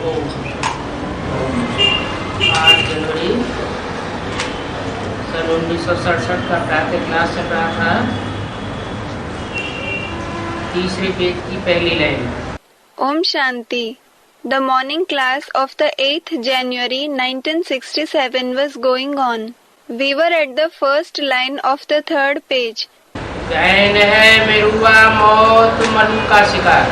8 जनवरी सन 1967 का प्रातः क्लास चल रहा था। तीसरे पेज की पहली line. Om Shanti. The morning class of the 8th January 1967 was going on. We were at the first line of the third page. गायन है मेरुआ मौत मनु का शिकार।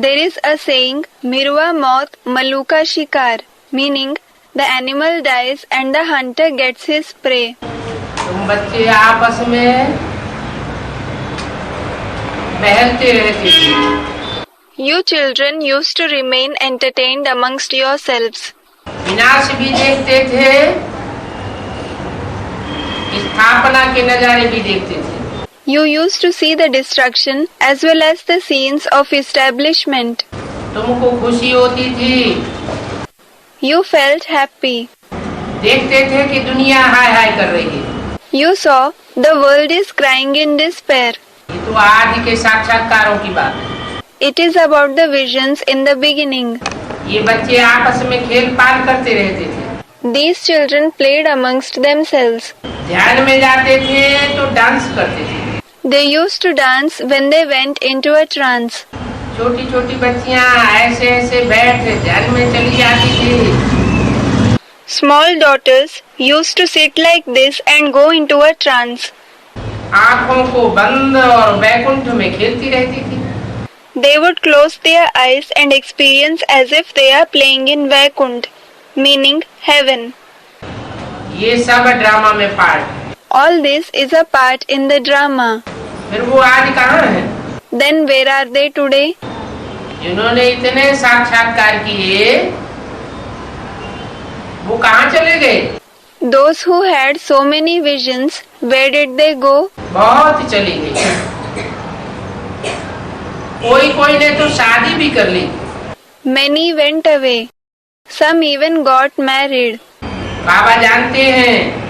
There is a saying, Mirwa Maut Maluka Shikar, meaning the animal dies and the hunter gets his prey. तुम बच्चे आपस में बहलते रहते थे। You children used to remain entertained amongst yourselves. विनाश भी देखते थे, स्थापना के नजारे भी देखते थे। You used to see the destruction as well as the scenes of establishment. तुमको खुशी होती थी। You felt happy. देखते थे कि दुनिया हाय हाय कर रही है। You saw the world is crying in despair. ये तो आदि के साक्षात्कारों की बात है। It is about the visions in the beginning. ये बच्चे आपस में खेल पाल करते रहते थे। These children played amongst themselves. ध्यान में जाते थे तो डांस करते थे। They used to dance when they went into a trance. छोटी छोटी बच्चियां ऐसे ऐसे बैठ ध्यान में चली जाती थी। Small daughters used to sit like this and go into a trance. आँखों को बंद और वैकुंठ में खेलती रहती थी। They would close their eyes and experience as if they are playing in Vaikunt, meaning heaven. ये सब ड्रामा में part. All this is a part in the drama. फिर वो आज कहाँ है? Then where are they today? जिन्होंने इतने साक्षात्कार किए वो कहाँ चले गए? Those who had so many visions, where did they go? बहुत चली गई। कोई ने तो शादी भी कर ली। Many went away. Some even got married. बाबा जानते हैं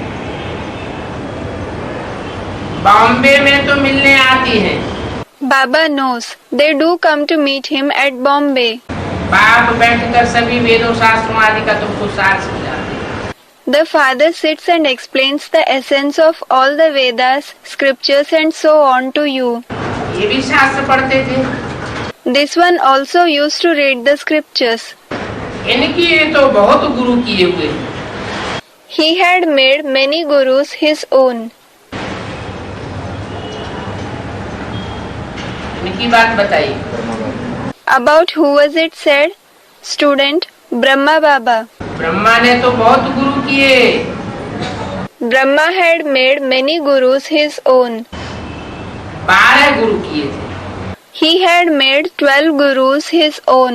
बॉम्बे में तो मिलने आती हैं। Baba knows. They do come to meet him at Bombay. बाप बैठकर सभी वेदों शास्त्रों आदि का तुमको सार समझाते हैं। The father sits and explains the essence of all the Vedas, scriptures and so on to you. ये भी शास्त्र पढ़ते थे। This one also used to read the scriptures. इनकी तो बहुत गुरु किए हुए। He had made many gurus his own. इनकी बात बताइए। About who was it said? Student Brahma Baba. Brahma ने तो बहुत गुरु किए। Brahma had made many gurus his own. 12 गुरु किए थे। He had made 12 gurus his own.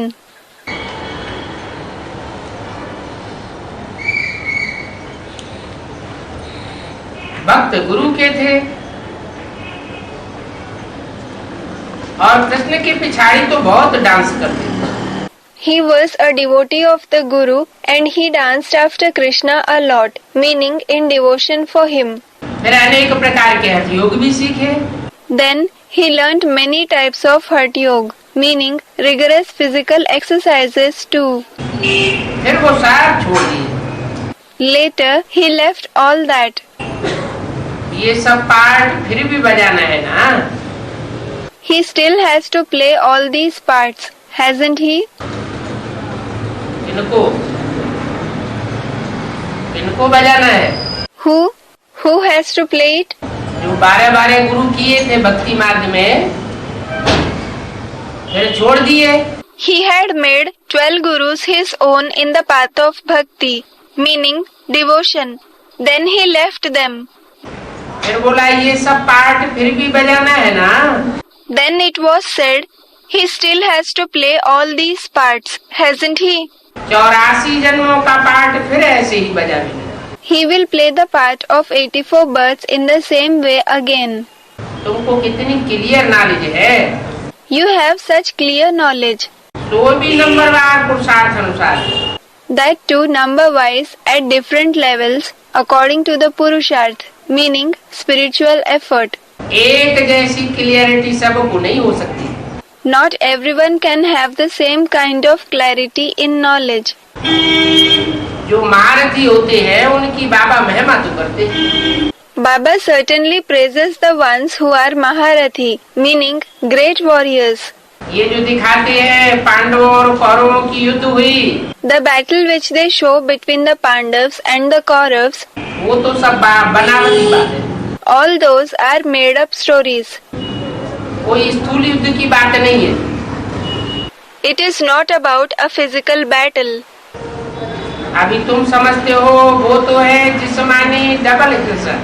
भक्त गुरु के थे और कृष्ण के पिछाड़ी तो बहुत डांस करते थे। He was a devotee of the Guru and he danced after Krishna a lot, meaning in devotion for him. फिर अनेक प्रकार के हठ योग भी सीखे। Then he learnt many types of Hatha Yoga, meaning rigorous physical exercises too. फिर वो सब छोड़ दिए। Later he left all that. ये सब पार्ट फिर भी बजाना है ना? He still has to play all these parts, hasn't he? इनको बजाना है। Who has to play it? जो 12 गुरु किए थे भक्ति मार्ग में, फिर छोड़ दिए। He had made 12 gurus his own in the path of bhakti, meaning devotion. Then he left them. फिर बोला ये सब पार्ट फिर भी बजाना है ना? Then it was said, he still has to play all these parts, hasn't he? 84 जन्मों का पार्ट फिर ऐसे ही बजाने। He will play the part of 84 births in the same way again. तुमको कितनी क्लियर नॉलेज है? You have such clear knowledge. तो भी नंबरवार पुरुषार्थ अनुसार। That too number wise at different levels according to the Purusharth, meaning spiritual effort. एक जैसी clarity सबको नहीं हो सकती। Not everyone can have the same kind of clarity in knowledge. जो महारथी होते हैं उनकी बाबा महिमा तो करते हैं। Baba certainly praises the ones who are Maharathi, meaning great warriors. ये जो दिखाते हैं पांडवों और कौरवों की युद्ध हुई, The battle which they show between the Pandavas and the Kauravas, वो तो सब बनावटी बात है। all those are made up stories. कोई स्थूल युद्ध की बात नहीं है। It is not about a physical battle. अभी तुम समझते हो वो तो है जिस्मानी डबल हिंसा,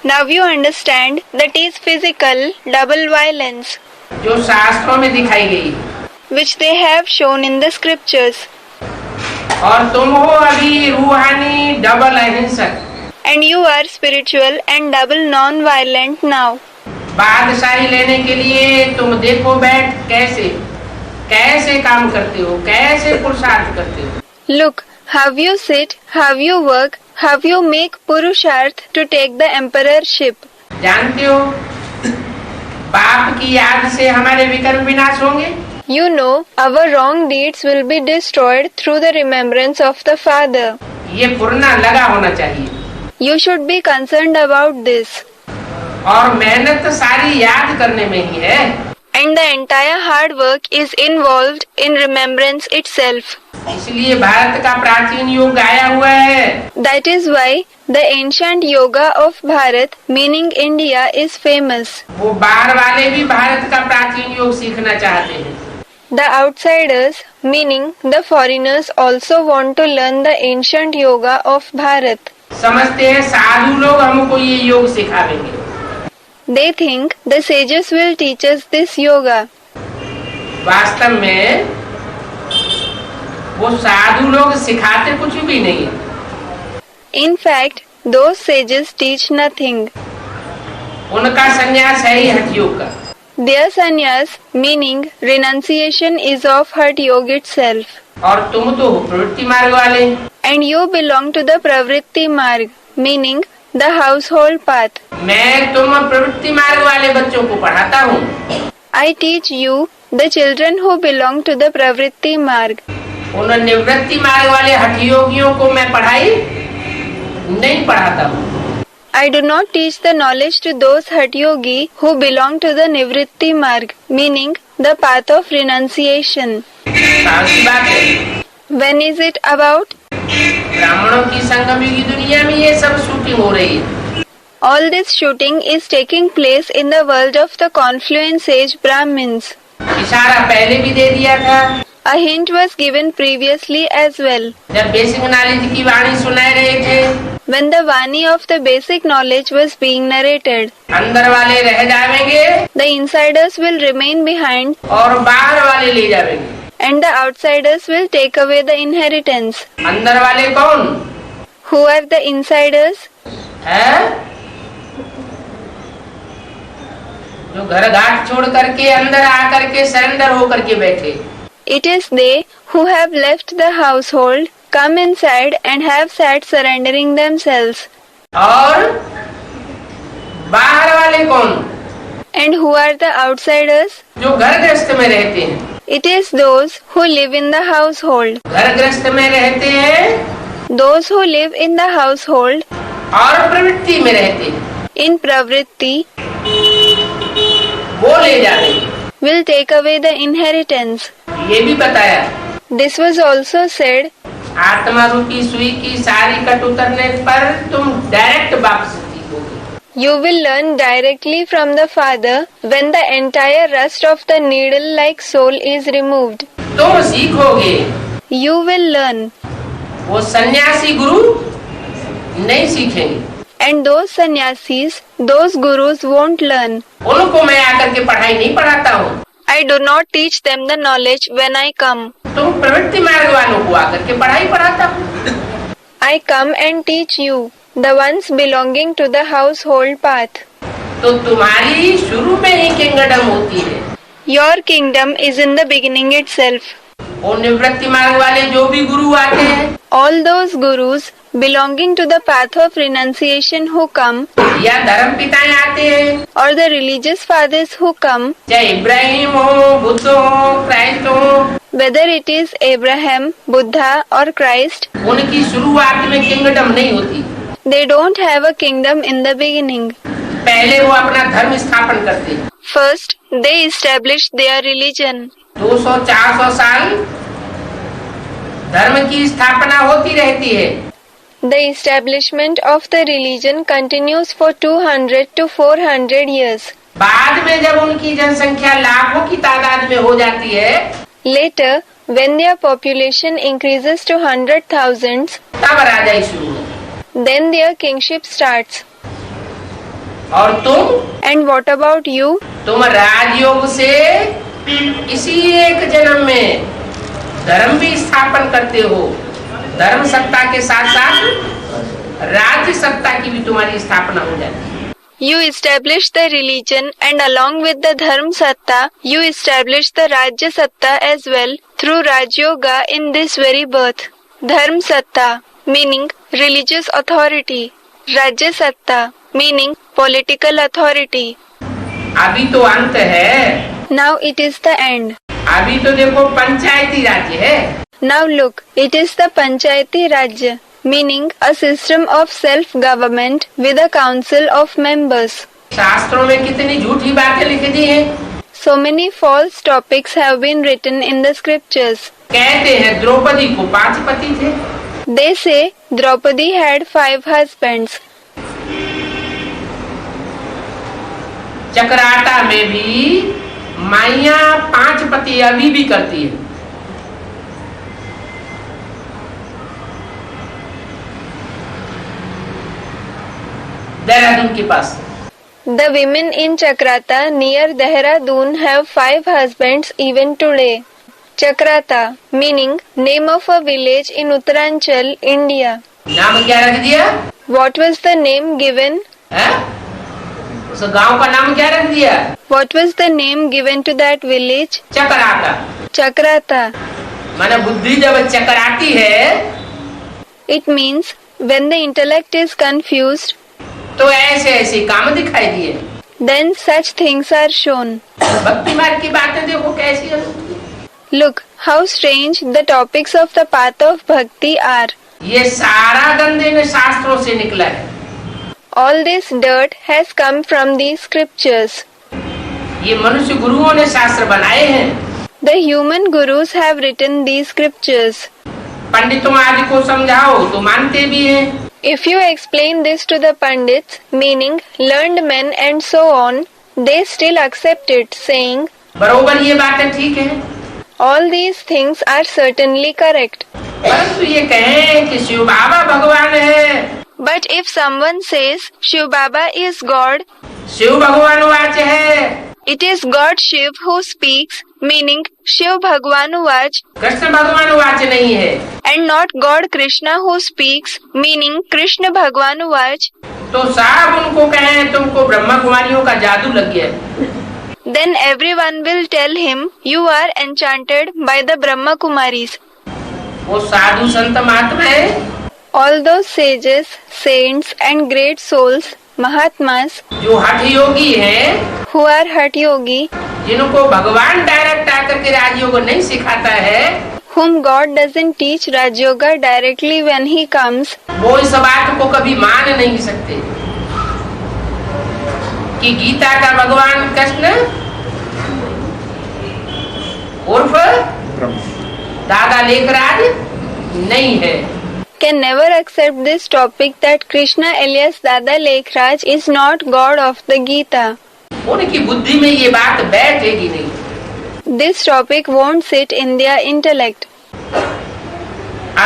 Now you understand that is physical double violence, जो शास्त्रों में दिखाई गई, which they have shown in the scriptures. और तुम हो अभी रूहानी डबल अहिंसक। And you are spiritual and double non-violent now. बादशाही लेने के लिए तुम देखो बैठ कैसे कैसे काम करते हो, कैसे पुरुषार्थ करते हो। Look how you sit, how you work, how you make purusharth to take the emperorship. जानते हो पाप की याद से हमारे विकर्म विनाश होंगे। You know our wrong deeds will be destroyed through the remembrance of the Father. ये पुरना लगा होना चाहिए। You should be concerned about this. और मेहनत सारी याद करने में ही है। And the entire hard work is involved in remembrance itself. इसलिए भारत का प्राचीन योग आया हुआ है। That is why the ancient yoga of Bharat, meaning India, is famous. वो बाहर वाले भी भारत का प्राचीन योग सीखना चाहते हैं। The outsiders, meaning the foreigners, also want to learn the ancient yoga of Bharat. समझते हैं साधु लोग हमको ये योग सिखावेंगे। They think the sages will teach us this yoga. वास्तव में वो साधु लोग सिखाते कुछ भी नहीं है। In fact, those sages teach nothing. उनका संन्यास है ही हठ योग का। Their sannyas, meaning renunciation, is of Hatha Yoga itself. और तुम तो हो प्रवृत्ति मार्ग वाले। And you belong to the Pravritti Marg, meaning the household path. मैं तुम प्रवृत्ति मार्ग वाले बच्चों को पढ़ाता हूँ। I teach you, the children who belong to the Pravritti Marg. उन निवृत्ति मार्ग वाले हठ योगियों को मैं पढ़ाई नहीं पढ़ाता हूँ। I do not teach the knowledge to those Hatha Yogi who belong to the Nivritti Marg, meaning the path of renunciation. साहसी बात है। When is it about? ब्राह्मणों की संगम युगी दुनिया में ये सब शूटिंग हो रही है। All this shooting is taking place in the world of the confluent sage Brahmins. इशारा पहले भी दे दिया था। A hint was given previously as well. जब बेसिक नॉलेज की वाणी सुनाए रहे थे, When the Vani of the basic knowledge was being narrated, अंदर वाले रह जाएंगे the insiders will remain behind और बाहर वाले ले जाएंगे। and the outsiders will take away the inheritance. अंदर वाले कौन Who are the insiders? है? जो घर घाट छोड़ करके अंदर आकर के सरेंडर होकर के बैठे। It is they who have left the household, come inside and have sat surrendering themselves. और बाहर वाले कौन? And who are the outsiders? जो घर गृहस्थ में रहते हैं। It is those who live in the household. घर गृहस्थ में रहते हैं Those who live in the household और प्रवृत्ति में रहते हैं, in pravritti वो ले जाएंगे। will take away the inheritance. ये भी बताया This was also said, आत्मा रूपी सुई की सारी कट उतरने पर तुम डायरेक्ट वापस सीखोगे। you will learn directly from the Father when the entire rust of the needle-like soul is removed. तुम सीखोगे। You will learn. वो सन्यासी गुरु नहीं सीखेंगे। And those sannyasis, those gurus won't learn. उनको मैं आकर के पढ़ाई नहीं पढ़ाता हूँ। I do not teach them the knowledge when I come. तुम प्रवृत्ति मार्ग वालों को आकर के पढ़ाई पढ़ाता हूँ। I come and teach you, the ones belonging to the household path. तो तुम्हारी शुरू में ही किंगडम होती है। Your kingdom is in the beginning itself. और निवृत्ति मार्ग वाले जो भी गुरु आते हैं, all those gurus belonging to the path of renunciation who come, या धर्म पिताएं आते हैं, or the religious fathers who come, चाहे इब्राहिम हो, बुद्ध हो, क्राइस्ट हो, whether it is Abraham, Buddha or Christ, उनकी शुरुआत में किंगडम नहीं होती। they don't have a kingdom in the beginning. पहले वो अपना धर्म स्थापन करते हैं। First, they establish their religion. 200-400 साल धर्म की स्थापना होती रहती है। The establishment of the religion continues for 200 to 400 years. बाद में जब उनकी जनसंख्या लाखों की तादाद में हो जाती है, Later, when their population increases to 100,000s, तब राजाई शुरू हो। then their kingship starts. और तुम And what about you? तुम राजयोग से इसी एक जन्म में धर्म भी स्थापन करते हो। धर्म सत्ता के साथ साथ राज्य सत्ता की भी तुम्हारी स्थापना हो जाती है। You establish the religion and along with the Dharma Satta, you establish the Rajya Satta as well through Raj Yoga in this very birth. Dharma Satta meaning religious authority. Rajya Satta meaning political authority. अभी तो अंत है। Now it is the end. अभी तो देखो पंचायती राज्य है। Now look, it is the Panchayati Rajya, meaning a system of self-government with a council of members. शास्त्रों में कितनी झूठी बातें लिखी दी हैं। So many false topics have been written in the scriptures. कहते हैं द्रौपदी को 5 पति थे। They say Draupadi had 5 husbands. Chakrata में भी माइया 5 पति अभी भी करती है। देहरादून के पास The women in Chakrata near Dehradun have 5 husbands even today. Chakrata meaning name of a village in Uttaranchal, India. नाम क्या रख दिया What was the name given? है? उस गांव का नाम क्या रख दिया? What was the name given to that village? Chakrata. Chakrata. माने बुद्धि जब चकराती है It means when the intellect is confused, तो ऐसे ऐसे काम दिखाई दिए। then such things are shown. भक्ति मार्ग की बातें देखो कैसी है। Look how strange the topics of the path of bhakti are. ये सारा गंदे ने शास्त्रों से निकला है। All this dirt has come from these scriptures. ये मनुष्य गुरुओं ने शास्त्र बनाए हैं। The human gurus have written these scriptures. पंडितों आदि को समझाओ तो मानते भी हैं। If you explain this to the pandits, meaning learned men and so on, they still accept it, saying, बरोबर ये बातें ठीक है। all these things are certainly correct. परंतु ये कहें कि शिव बाबा भगवान है, But if someone says Shiv Baba is God, Shiv भगवान वाच है, it is God Shiv who speaks, meaning Shiv Bhagwan Vach, Krishna भगवान वाच नहीं है, and not God Krishna who speaks, meaning Krishna Bhagwan Vach, तो साहब उनको कहें तुमको ब्रह्मा कुमारियों का जादू लग गया है। then everyone will tell him, you are enchanted by the Brahma Kumaris. वो साधु संत महात्मा है All those sages, saints and great souls, Mahatmas, जो हठ योगी है, who are Hat Yogi, जिनको भगवान डायरेक्ट आकर के राजयोग नहीं सिखाता है, whom God doesn't teach Raj Yoga directly when he comes, वो इस बात को कभी मान नहीं सकते कि गीता का भगवान कृष्ण उर्फ दादा लेखराज नहीं है। can never accept this topic that Krishna alias Dada Lekhraj is not God of the Gita. उनकी बुद्धि में ये बात बैठेगी नहीं। This topic won't sit in their intellect.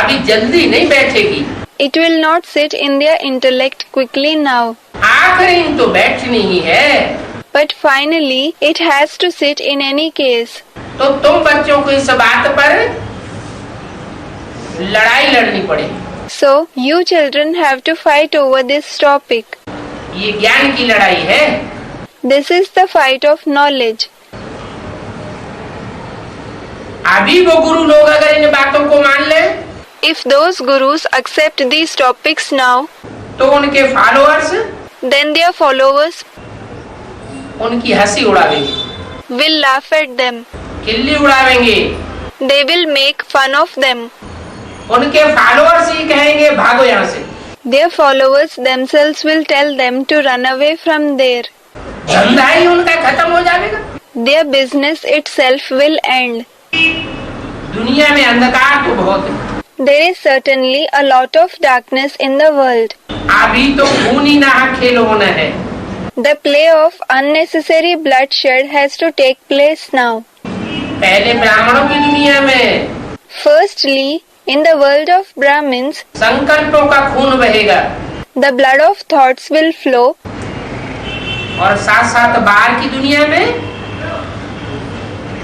अभी जल्दी नहीं बैठेगी। It will not sit in their intellect quickly now. आखिरी तो बैठनी ही है। But finally, it has to sit in any case. तो तुम बच्चों को इस बात पर लड़ाई लड़नी पड़ेगी। So, you children have to fight over this topic. ये ज्ञान की लड़ाई है। This is the fight of knowledge. अभी वो गुरु लोग अगर इन बातों को मान ले, If those gurus accept these topics now, तो उनके फॉलोअर्स then their followers उनकी हंसी उड़ावेंगे, will laugh at them. खिल्ली उड़ावेंगे। They will make fun of them. उनके फॉलोअर्स ही कहेंगे भागो यहाँ से। Their followers themselves will tell them to run away from there. धंधा ही उनका खत्म हो जाएगा। Their business itself will end. दुनिया में अंधकार तो बहुत है, There is certainly a lot of darkness in the world. अभी तो खून ही नहा खेल होना है। The play of unnecessary bloodshed has to take place now. पहले ब्राह्मणों की दुनिया में Firstly, in the world of Brahmins, संकल्पों का खून बहेगा the blood of thoughts will flow, और साथ साथ बाहर की दुनिया में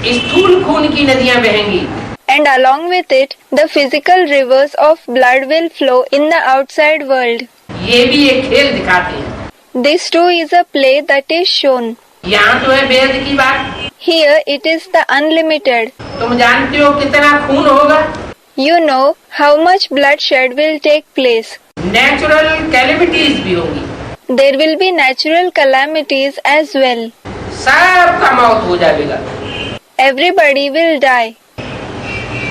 स्थूल खून की नदियां बहेंगी। and along with it, the physical rivers of blood will flow in the outside world. ये भी एक खेल दिखाते हैं। This too is a play that is shown. यहाँ तो है बेहद की बात। Here it is the unlimited. तुम जानते हो कितना खून होगा। You know how much bloodshed will take place. Natural calamities भी होगी, There will be natural calamities as well. सबका मौत हो जाएगा। Everybody will die.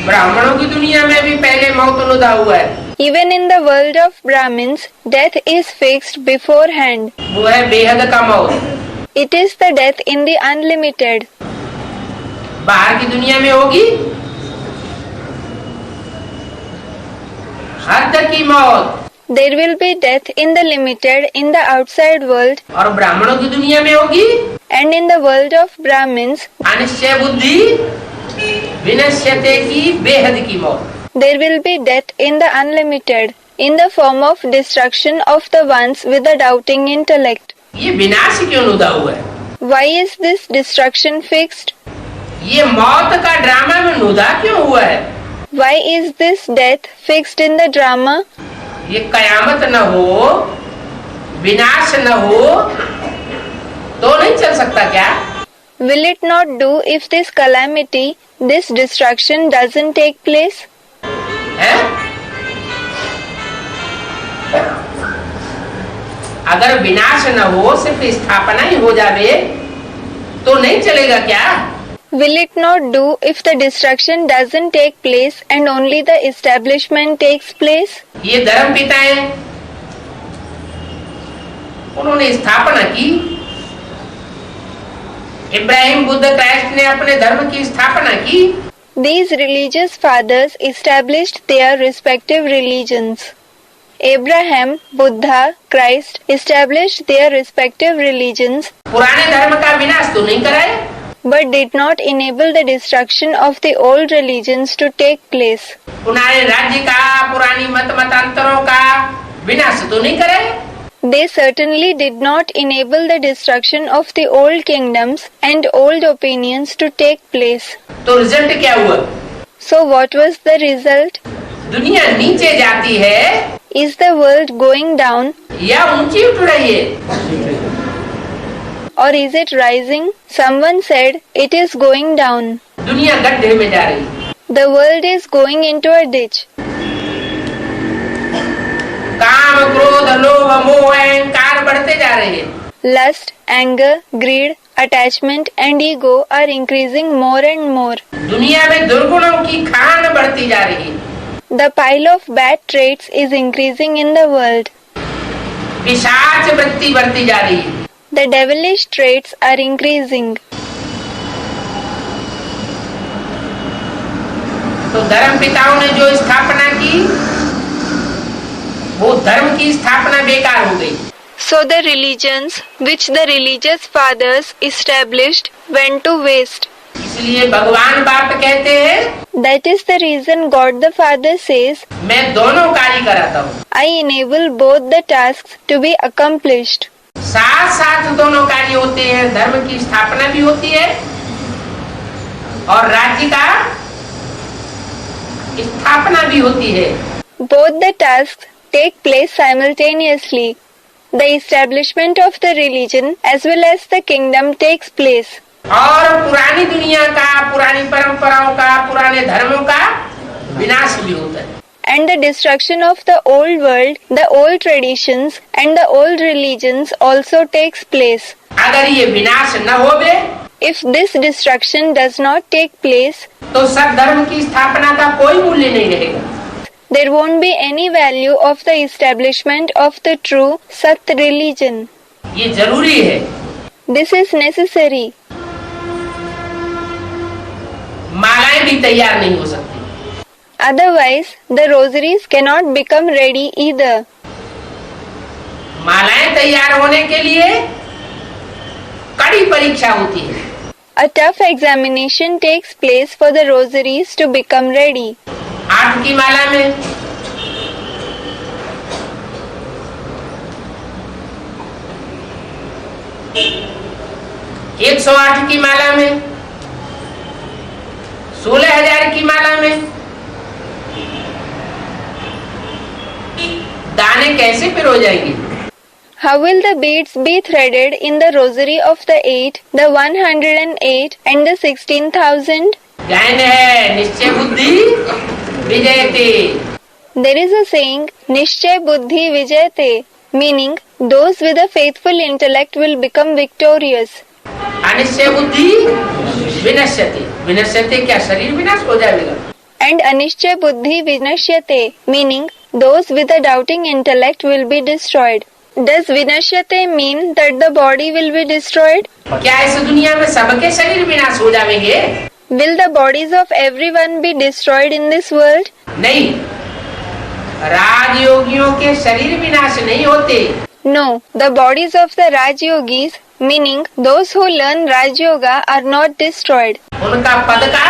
ब्राह्मणों की दुनिया में भी पहले मौत अनुदा हुआ है, Even in the world of Brahmins, death is fixed beforehand. वो है बेहद का मौत। It is the death in the unlimited. बाहर की दुनिया में होगी हद की मौत, There will be death in the limited in the outside world, और ब्राह्मणों की दुनिया में होगी and in the world of Brahmins, Anishchay बुद्धि विनश्यते की बेहद की मौत। there will be death in the unlimited, in the form of destruction of the ones with a doubting intellect. ये विनाश क्यों अनुदा हुआ है? Why is this destruction fixed? ये मौत का ड्रामा में अनुदा क्यों हुआ है? Why is this death fixed in the drama? ये कयामत न हो, विनाश न हो तो नहीं चल सकता क्या? Will it not do if this calamity, this destruction doesn't take place? है? अगर विनाश न हो, सिर्फ स्थापना ही हो जावे तो नहीं चलेगा क्या? Will it not do if the destruction doesn't take place and only the establishment takes place? ये धर्म पिता हैं, उन्होंने स्थापना की। इब्राहिम बुद्ध क्राइस्ट ने अपने धर्म की स्थापना की। These religious fathers established their respective religions. Abraham, Buddha, Christ established their respective religions, पुराने धर्म का विनाश तो नहीं कराए, but did not enable the destruction of the old religions to take place. पुराने राज्य का, पुरानी मतांतरों का विनाश तो नहीं कराए। They certainly did not enable the destruction of the old kingdoms and old opinions to take place. तो रिजल्ट क्या हुआ? So what was the result? दुनिया नीचे जाती है Is the world going down या ऊंची उठ रही है? or is it rising? Someone said it is going down. दुनिया गड्ढे में जा रही है। The world is going into a ditch. काम, क्रोध, लोभ, मोह, अहंकार बढ़ते जा रहे हैं। Lust, anger, greed, attachment and ego are increasing more and more. दुनिया में दुर्गुणों की खान बढ़ती जा रही है। The pile of bad traits is increasing in the world. पिशाच वृत्ति बढ़ती जा रही है। The devilish traits are increasing. तो धर्म पिताओं ने जो स्थापना की, वो धर्म की स्थापना बेकार हो गई। So the religions which the religious fathers established went to waste. इसलिए भगवान बाप कहते हैं, That is the reason God the Father says, मैं दोनों कार्य कराता हूँ। I enable both the tasks to be accomplished. साथ साथ दोनों कार्य होते हैं, धर्म की स्थापना भी होती है और राज्य का स्थापना भी होती है। Both the tasks take place simultaneously. The establishment of the religion as well as the kingdom takes place. और पुरानी दुनिया का, पुरानी परंपराओं का, पुराने धर्मों का विनाश भी होता है। And the destruction of the old world, the old traditions and the old religions also takes place. अगर ये विनाश न होवे, If this destruction does not take place, तो सद्धर्म की स्थापना का कोई मूल्य नहीं रहेगा। there won't be any value of the establishment of the true Sat religion. ये जरूरी है। This is necessary. मालाएं भी तैयार नहीं हो सकती। Otherwise, the rosaries cannot become ready either. मालाएं तैयार होने के लिए कड़ी परीक्षा होती है। A tough examination takes place for the rosaries to become ready. 8 की माला में 108 की माला में 16,000 की माला में दाने कैसे पिरो जाएंगे? How will the beads be threaded in the rosary of the 8, the 108 and the 16,000? गायन है निश्चय बुद्धि विजयते। There is a saying, Nishchay Buddhi Vijayate, meaning those with a faithful intellect will become victorious. Anishchay बुद्धि विनश्यते। विनश्यते क्या? शरीर विनाश हो जाएगा। And Anishchay Buddhi Vinashyate, meaning those with a doubting intellect will be destroyed. Does Vinashyate mean that the body will be destroyed? क्या इस दुनिया में सबके शरीर विनाश हो जाएंगे? Will the bodies of everyone be destroyed in this world? नहीं, राजयोगियों के शरीर विनाश नहीं होते। No, the bodies of the Raj Yogis, meaning those who learn Raj Yoga, are not destroyed. उनका पद का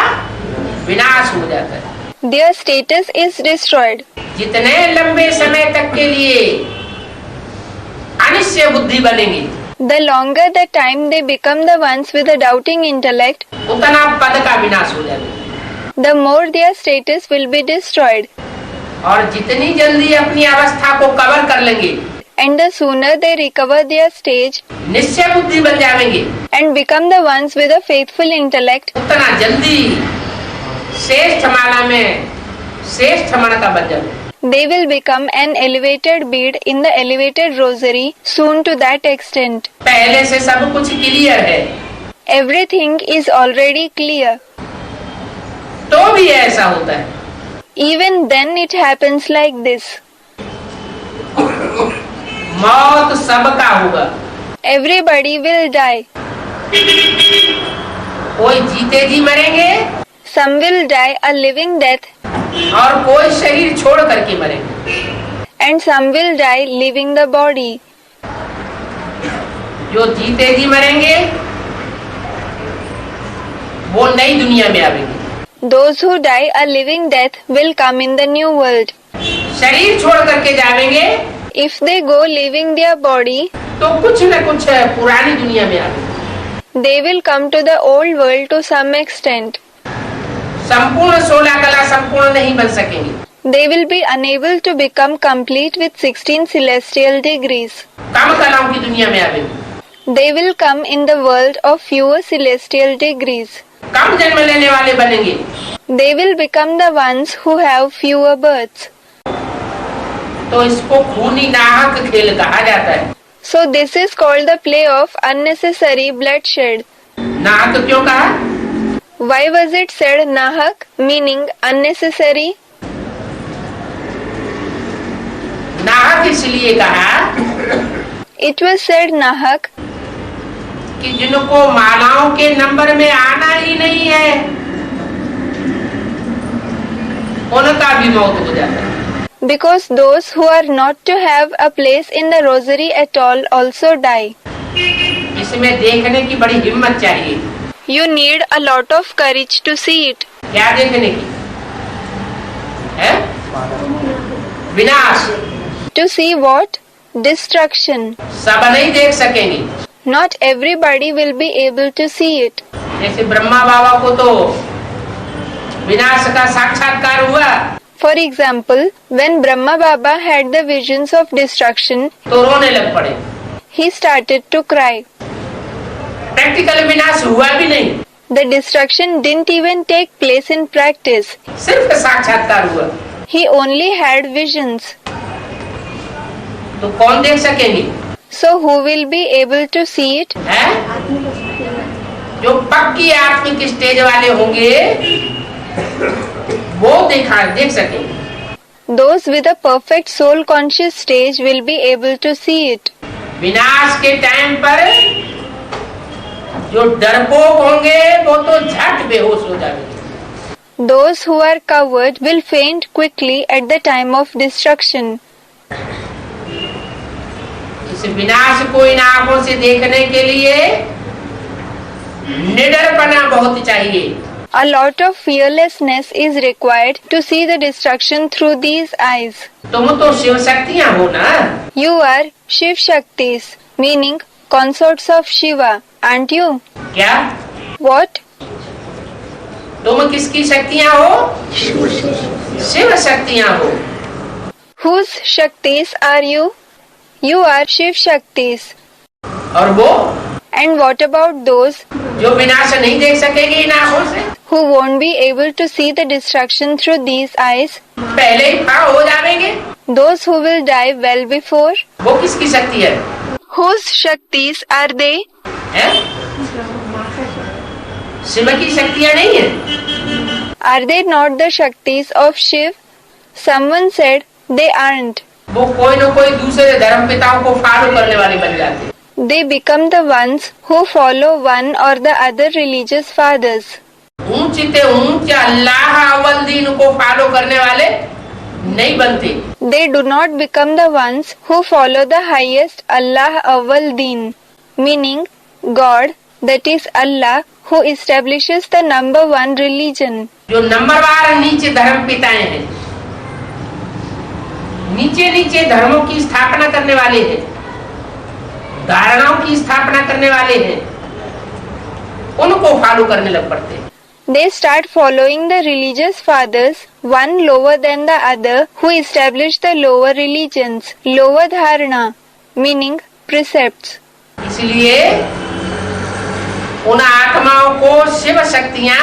विनाश हो जाता है। Their status is destroyed. जितने लंबे समय तक के लिए अनिश्चय बुद्धि बनेंगी, The longer the time they become the ones with a doubting intellect, उतना पद का विनाश हो जाता है। the more their status will be destroyed. और जितनी जल्दी अपनी अवस्था को कवर कर लेंगे, And the sooner they recover their stage निश्चय बुद्धि बन जाएंगे, and become the ones with a faithful intellect, उतना जल्दी श्रेष्ठ माला में श्रेष्ठ मन का बन जाएंगे। they will become an elevated bead in the elevated rosary soon to that extent. पहले से सब कुछ क्लियर है, Everything is already clear. तो भी ऐसा होता है। Even then it happens like this. मौत सबका होगा। Everybody will die. कोई जीते जी मरेंगे Some will die a living death और कोई शरीर छोड़ करके मरेंगे। and some will die leaving the body. जो जीते जी मरेंगे वो नई दुनिया में आएंगे। Those who die a living death will come in the new world. शरीर छोड़ करके जाएंगे If they go leaving their body, तो कुछ न कुछ पुरानी दुनिया में आएंगे। they will come to the old world to some extent. संपूर्ण 16 कला संपूर्ण नहीं बन सकेंगे। They will be unable to become complete with 16 celestial degrees. कम कलाओं की दुनिया में आएंगे। They will come in the world of fewer celestial degrees. कम जन्म लेने वाले बनेंगे। They will become the ones who have fewer births. तो इसको खूनी नाहक खेल कहा जाता है। So this is called the play of unnecessary bloodshed. नाहक क्यों कहा? Why was it said nahak, meaning unnecessary? नाहक इसलिए कहा It was said nahak कि जिनको मालाओं के नंबर में आना ही नहीं है उनका भी मौत हो जाता है। because those who are not to have a place in the rosary at all also die. इसमें देखने की बड़ी हिम्मत चाहिए। You need a lot of courage to see it. क्या देखने की है? विनाश। To see what? Destruction. सब नहीं देख सकेंगे। Not everybody will be able to see it. जैसे ब्रह्मा बाबा को तो विनाश का साक्षात्कार हुआ For example, when Brahma Baba had the visions of destruction, तो रोने लग पड़े। he started to cry. Practical विनाश हुआ भी नहीं, The destruction didn't even take place in practice. सिर्फ साक्षात्कार हुआ। He only had visions. तो कौन देख सकेंगे? So who will be able to see it? है? जो पक्की आत्मिक स्टेज वाले होंगे वो देख सकेंगे। Those with a perfect soul conscious stage will be able to see it. विनाश के टाइम पर जो डरपोक होंगे वो तो झट बेहोश हो जाएंगे। Those who are coward will faint quickly at the time of destruction. इस विनाश को इन आंखों से देखने के लिए निडरपना बहुत चाहिए। A lot of fearlessness is required to see the destruction through these eyes. तुम तो शिव शक्तियाँ हो ना? You are Shiv Shaktis, meaning consorts of Shiva, aren't you? क्या? What? तुम किसकी शक्तियाँ हो? शिव शक्तियाँ हो। Whose Shaktis are you? You are Shiv Shaktis. और वो And what about those जो विनाश नहीं देख सकेगी इन आंखों से, who won't be able to see the destruction through these eyes? पहले ही फाड़ हो जाएंगे। Those who will die well before? वो किसकी शक्ति है? Whose Shaktis are they? हैं? शिव की शक्तियाँ नहीं है। Are they not the Shaktis of Shiv? Someone said they aren't. वो कोई न कोई दूसरे धर्म पिताओं को फॉलो करने वाले बन जाते हैं। They become the ones who follow one or the other religious fathers. ऊंचे ऊंचे अल्लाह अव्वल दीन को फॉलो करने वाले नहीं बनते। They do not become the ones who follow the highest Allah Awwal Deen, meaning God, that is Allah, who establishes the number one religion. जो नंबरवार नीचे धर्म पिताएं हैं, नीचे नीचे धर्मों की स्थापना करने वाले हैं, धारणाओं की स्थापना करने वाले हैं, उनको फॉलो करने लग पड़ते हैं। They start following the religious fathers, one lower than the other, who establish the lower religions, lower dharana, meaning precepts. इसलिए उन आत्माओं को शिव शक्तियाँ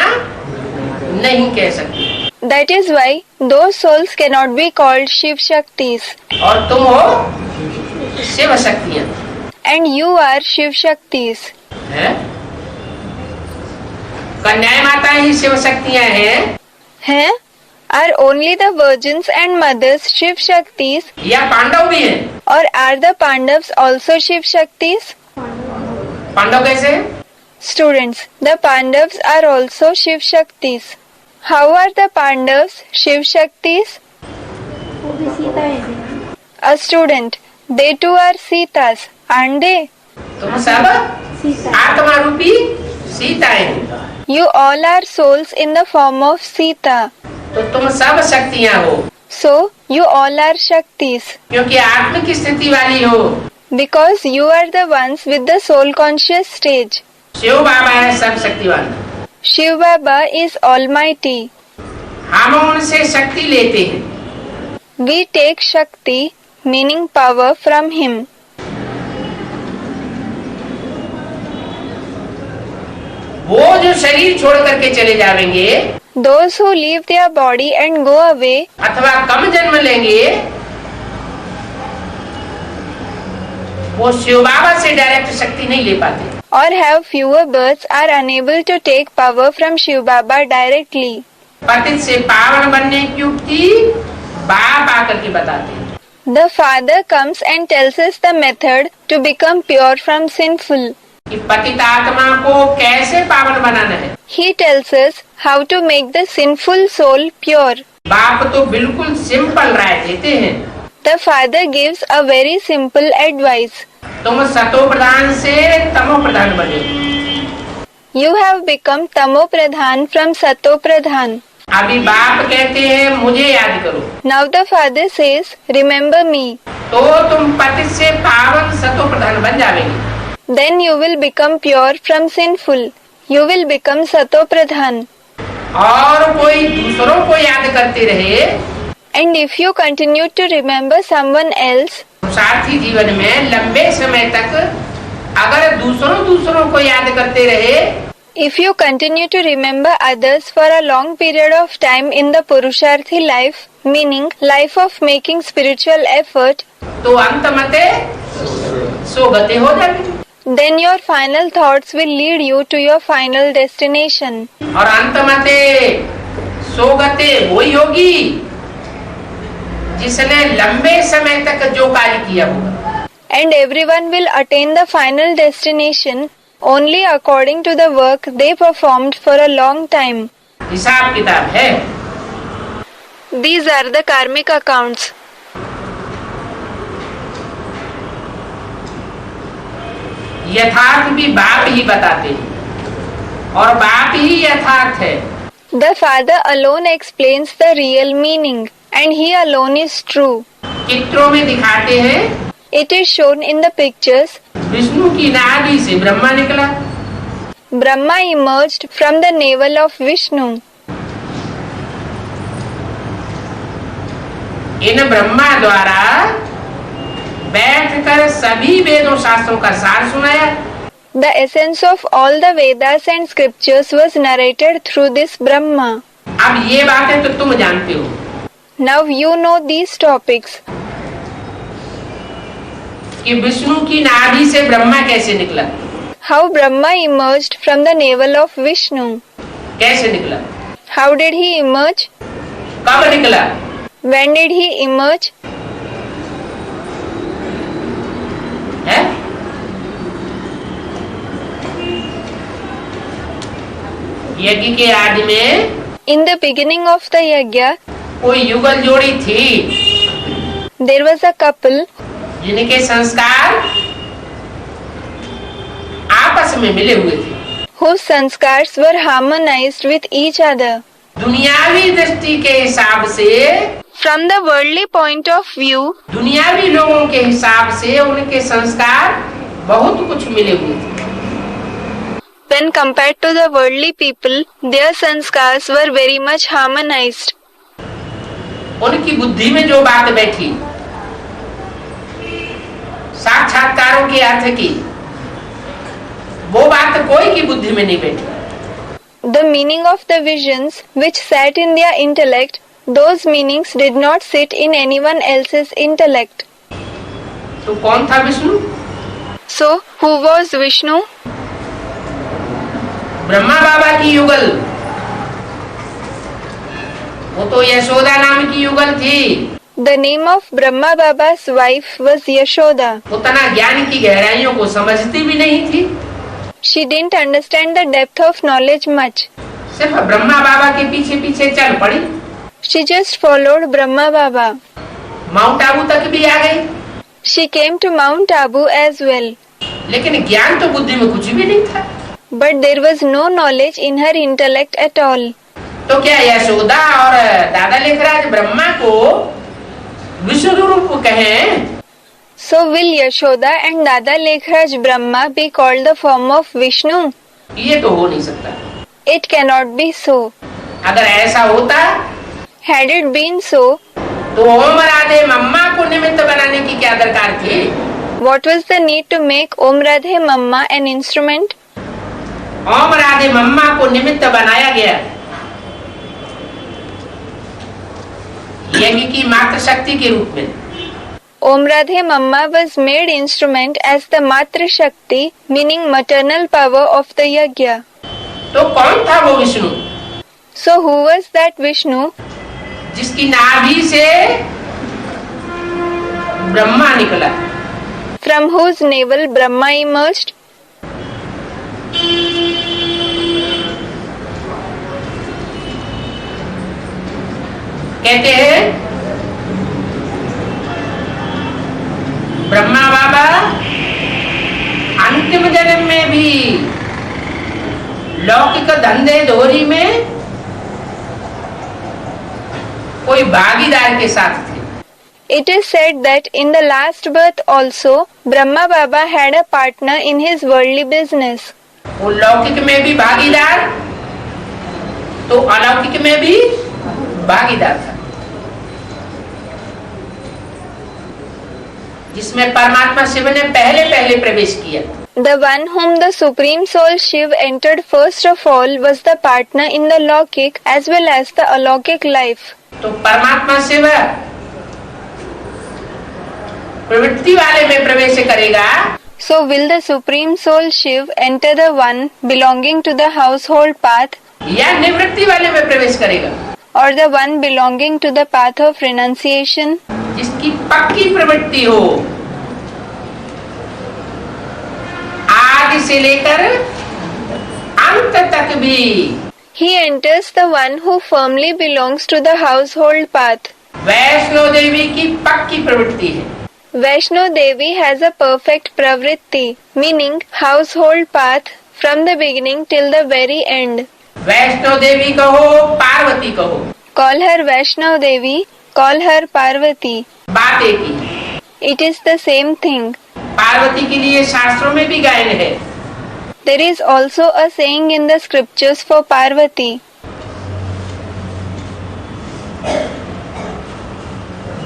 नहीं कह सकती। That is why those souls cannot be called Shiv Shaktis. और तुम हो शिव शक्तियाँ। And you are Shiv Shaktis. हैं? कन्याएं माता ही शिव शक्तियाँ हैं हैं? Are only the virgins and mothers Shiv Shaktis? या पांडव भी हैं? Or are the Pandavas also Shiv Shaktis? Pandav कैसे? Students, the Pandavas are also Shiv Shaktis. How are the Pandavas Shiv Shaktis? A student, they too are Sitas, aren't they? तुम सब आत्मा रूपी सीताएं हो। You all are souls in the form of Sita. तो तुम सब शक्तियाँ हो So, you all are Shaktis. क्योंकि आत्मिक स्थिति वाली हो। Because you are the ones with the soul conscious stage. Shiv बाबा है सब शक्तिवान। Shiv Baba is Almighty. हम उनसे शक्ति लेते हैं। We take Shakti, meaning power, from him. वो जो शरीर छोड़ करके चले जाएंगे, Those who leave their body and go away, अथवा कम जन्म लेंगे, वो शिव बाबा से डायरेक्ट शक्ति नहीं ले पाते। or have fewer births, are unable to take power from Shiv Baba directly. पतित से पावन बनने की युक्ति बाप आकर के बताते हैं। The Father comes and tells us the method to become pure from sinful. कि पतित आत्मा को कैसे पावन बनाना है। He tells us how to make the sinful soul pure. बाप तो बिल्कुल सिंपल राय देते हैं। The Father gives a very simple advice. तुम सतो प्रधान से तमो प्रधान बने। You have become Tamo Pradhan from Sato Pradhan. अभी बाप कहते हैं मुझे याद करो, Now the Father says, remember me. तो तुम पतित से पावन सतो प्रधान बन जाओगे। Then you will become pure from sinful. You will become Sato Pradhan. और कोई दूसरों को याद करते रहे, And if you continue to remember someone else, साथी जीवन में लंबे समय तक अगर दूसरों को याद करते रहे, If you continue to remember others for a long period of time in the Purusharthi life, meaning life of making spiritual effort, तो अंत मते सोगते हो जाएंगे, then your final thoughts will lead you to your final destination. और अंत मते सोगते वही होगी जिसने लंबे समय तक जो कार्य किया होगा। And everyone will attain the final destination only according to the work they performed for a long time. हिसाब किताब है। These are the karmic accounts. यथार्थ भी बाप ही बताते हैं और बाप ही यथार्थ है। The Father alone explains the real meaning, and He alone is true. चित्रों में दिखाते हैं, It is shown in the pictures. Vishnu की नाभि से ब्रह्मा निकला, Brahma emerged from the navel of Vishnu. इन ब्रह्मा द्वारा बैठकर सभी वेदों शास्त्रों का सार सुनाया। The essence of all the Vedas and scriptures was narrated through this Brahma. अब ये बातें तो तुम जानते हो, Now you know these topics. कि विष्णु की नाभि से ब्रह्मा कैसे निकला, How Brahma emerged from the navel of Vishnu. कैसे निकला, How did he emerge? कब निकला, When did he emerge? है? यज्ञ के आदि में In the beginning of the yajna, कोई युगल जोड़ी थी there was a couple जिनके संस्कार आपस में मिले हुए थे। whose sanskars were harmonized with each other. दुनियावी दृष्टि के हिसाब से, From the worldly point of view, दुनियावी लोगों के हिसाब से उनके संस्कार बहुत कुछ मिले हुए थे। when compared to the worldly people, their sanskars were very much harmonized. उनकी बुद्धि में जो बात बैठी, साक्षात्कारों के अर्थ की, वो बात कोई की बुद्धि में नहीं बैठी। The meaning of the visions which sat in their intellect, those meanings did not sit in anyone else's intellect. तो कौन था Vishnu? So, who was Vishnu? Brahma बाबा की युगल, वो तो यशोदा नाम की युगल थी। The name of Brahma Baba's wife was Yashoda. उतना ज्ञान की गहराइयों को समझती भी नहीं थी, She didn't understand the depth of knowledge much. सिर्फ ब्रह्मा बाबा के पीछे पीछे चल पड़ी। She just followed Brahma Baba. Mount Abu तक भी आ गई, She came to Mount Abu as well. लेकिन ज्ञान तो बुद्धि में कुछ भी नहीं था। But there was no knowledge in her intellect at all. तो क्या यशोदा और दादा लेखराज ब्रह्मा को विष्णु रूप कहें? So will Yashoda and Dada Lekhraj Brahma be called the form of Vishnu? ये तो हो नहीं सकता। It cannot be so. अगर ऐसा होता Had it been so, तो ओम राधे मम्मा को निमित्त बनाने की क्या दरकार थी? what was the need to make Om Radhe Mamma an instrument? ओम राधे मम्मा को निमित्त बनाया गया यज्ञ की मात्र शक्ति के रूप में। Om Radhe Mamma was made instrument as the Matra Shakti, meaning maternal power of the yajna. तो कौन था वो Vishnu So who was that Vishnu? जिसकी नाभि से ब्रह्मा निकला? From whose navel Brahma emerged? कहते हैं ब्रह्मा बाबा अंतिम जन्म में भी लौकिक धंधे दोहरी में कोई भागीदार के साथ थे। It is said that in the last birth also, Brahma Baba had a partner in his worldly business. वो लौकिक में भी भागीदार तो अलौकिक में भी भागीदार था, जिसमें परमात्मा शिव ने पहले प्रवेश किया। The one whom the Supreme Soul Shiv entered first of all was the partner in the Lokik as well as the Alokik life. तो परमात्मा शिव प्रवृत्ति वाले में प्रवेश करेगा, So will the Supreme Soul Shiv enter the one belonging to the household path या निवृत्ति वाले में प्रवेश करेगा, or the one belonging to the path of renunciation? जिसकी पक्की प्रवृत्ति हो, आदि से लेकर अंत तक भी। He enters the one who firmly belongs to the household path. Vaishno Devi की पक्की प्रवृत्ति है। Vaishno Devi has a perfect pravritti, meaning household path from the beginning till the very end. Vaishno Devi कहो, पार्वती कहो, Call her Vaishno Devi, call her Parvati. बात एक ही है। It is the same thing. Parvati के लिए शास्त्रों में भी गायन है। There is also a saying in the scriptures for Parvati.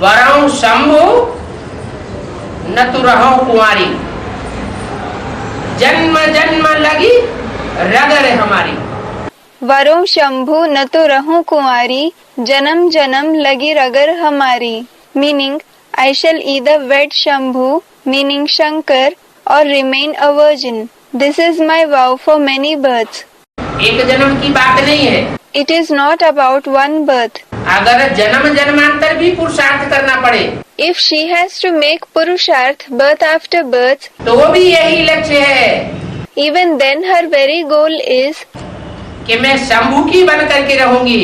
वरं शंभु न तु रहो कुंवारी, जन्म जन्म लगी रगर हमारी। वरुण शंभु न तो रहूं कुंवारी, जन्म जन्म लगी रगर हमारी. Meaning, I shall either wed Shambhu, meaning Shankar, or remain a virgin. This is my vow for many births. एक जन्म की बात नहीं है। It is not about one birth. अगर जन्म जन्मांतर भी पुरुषार्थ करना पड़े, If she has to make Purusharth birth after birth, तो वो भी यही लक्ष्य है even then her very goal is, कि मैं शंभू की बन करके रहूंगी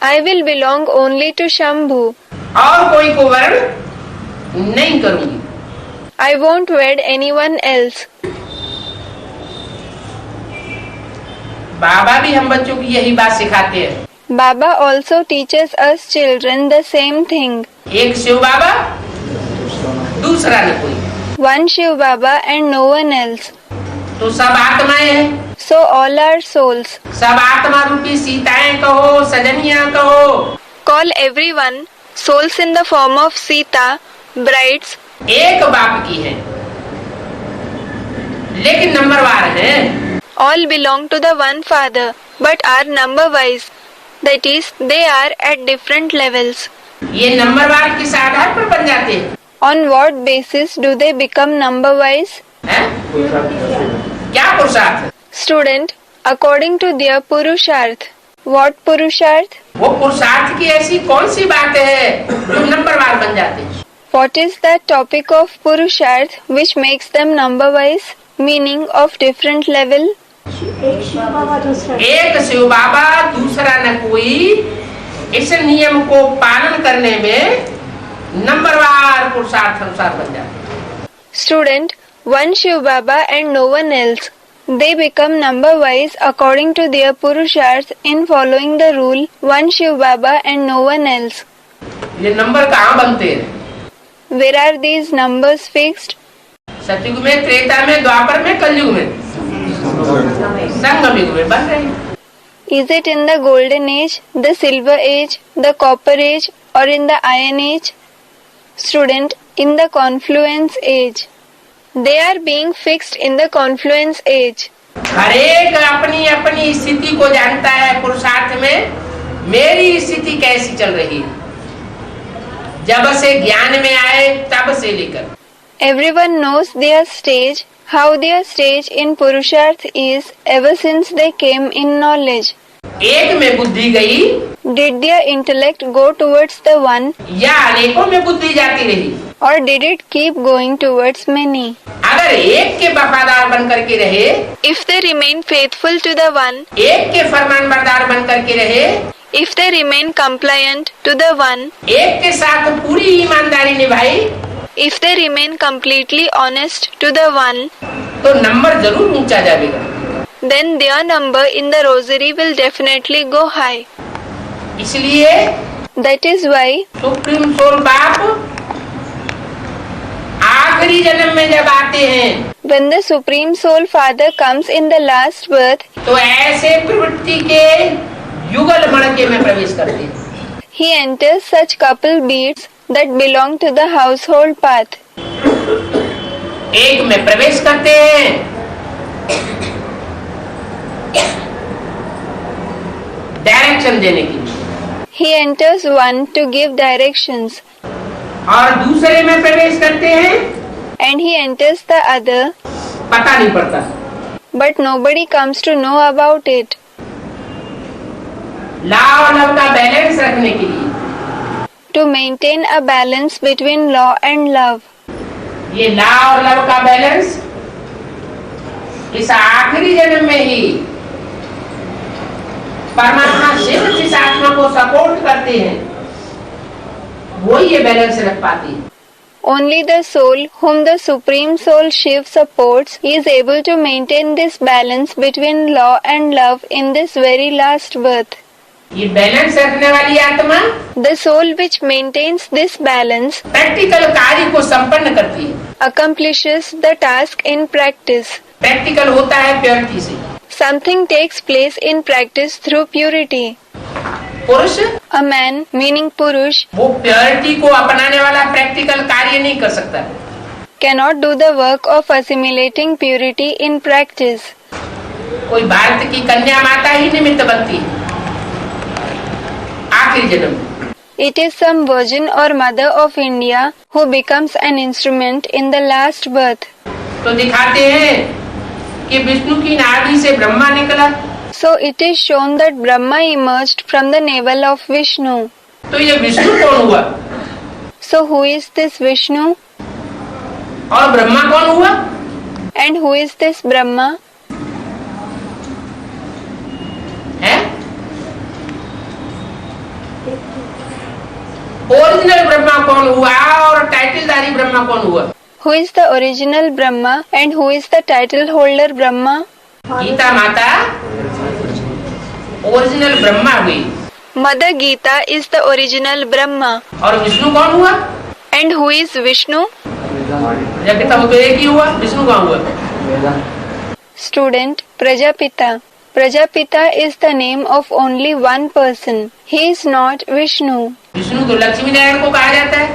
I will belong only to Shambhu. और कोई को वर्ण नहीं करूंगी। I won't wed anyone else. बाबा भी हम बच्चों की यही बात सिखाते हैं। Baba also teaches us children the same thing. एक शिव बाबा, दूसरा न कोई, One Shiv Baba and no one else. तो सब आत्माएं हैं। So all are souls. सब आत्मा रूपी सीताएं कहो, सजनियां कहो, Call everyone souls in the form of Sita, brides. एक बाप की है, लेकिन नंबरवार है। All belong to the one Father, but are number wise. That is, they are at different levels. ये नंबरवार किस आधार पर बन जाते हैं? On what basis do they become number wise? हैं? क्या पुरुषार्थ? Student, according to their Purusharth. What Purusharth? वो पुरुषार्थ की ऐसी कौन सी बात है जो नंबरवार बन जाते हैं? What is that topic of Purusharth which makes them number wise? Meaning of different level? एक शिव बाबा, दूसरा न कोई, इस नियम को पालन करने में नंबरवार पुरुषार्थ अनुसार बन जाते हैं। Student, one Shiv Baba and no one else. They become number wise according to their Purusharth in following the rule one Shiv Baba and no one else. ये नंबर कहाँ बनते हैं? Where are these numbers fixed? सतयुग में, त्रेता में, द्वापर में, कलयुग में, संगम युग में बन रहे हैं। Is it in the golden age, the silver age, the copper age, or in the iron age? Student, in the confluence age. They are being fixed in the confluence age. हर एक अपनी अपनी स्थिति को जानता है पुरुषार्थ में, मेरी स्थिति कैसी चल रही है, जब से ज्ञान में आए तब से लेकर। Everyone knows their stage, how their stage in Purusharth is ever since they came in knowledge. एक में बुद्धि गई Did their intellect go towards the one, या अनेकों में बुद्धि जाती रही? or did it keep going towards many? अगर एक के वफादार बन करके रहे, If they remain faithful to the one, एक के फरमानबरदार बन करके रहे, if they remain compliant to the one, एक के साथ पूरी ईमानदारी निभाई, if they remain completely honest to the one, तो नंबर जरूर ऊंचा जाएगा। then their number in the rosary will definitely go high. इसलिए That is why supreme soul बाप आखिरी जन्म में जब आते हैं, when the Supreme Soul Father comes in the last birth, तो ऐसे प्रवृत्ति के युगल मणके में प्रवेश करते हैं। he enters such couple beads that belong to the household path. एक में प्रवेश करते हैं डायरेक्शन देने के लिए, He enters one to give directions, और दूसरे में प्रवेश करते हैं, and he enters the other, पता नहीं पड़ता। but nobody comes to know about it. ला और लव का बैलेंस रखने के लिए, To maintain a balance between law and love. ये ला और लव का बैलेंस इस आखिरी जन्म में ही परमात्मा शिव जिस आत्मा को सपोर्ट करते हैं, वो ये बैलेंस रख पाती है। Only the soul whom the Supreme Soul Shiv supports is able to maintain this balance between law and love in this very last birth. ये बैलेंस रखने वाली आत्मा The soul which maintains this balance practical कार्य को संपन्न करती है। accomplishes the task in practice. Practical होता है प्योरिटी से। Something takes place in practice through purity. पुरुष, A man, meaning Purush, वो प्योरिटी को अपनाने वाला प्रैक्टिकल कार्य नहीं कर सकता। cannot do the work of assimilating purity in practice. कोई भारत की कन्या माता ही निमित्त बनती है आखिरी जन्म में। It is some virgin or mother of India who becomes an instrument in the last birth. तो दिखाते हैं कि विष्णु की नाभि से ब्रह्मा निकला, So it is shown that Brahma emerged from the navel of Vishnu. तो ये विष्णु कौन हुआ So who is this Vishnu? और ब्रह्मा कौन हुआ? And who is this Brahma? है ओरिजिनल ब्रह्मा कौन हुआ और टाइटलधारी ब्रह्मा कौन हुआ? Who is the original Brahma and who is the title holder Brahma? Gita माता ओरिजिनल ब्रह्मा हुई Mother Gita is the original Brahma. और विष्णु कौन हुआ? And who is Vishnu? Prajapita वो तो एक ही हुआ, विष्णु कौन हुआ? Student Prajapita. Prajapita is the name of only one person. He is not Vishnu. Vishnu तो लक्ष्मी नारायण को कहा जाता है,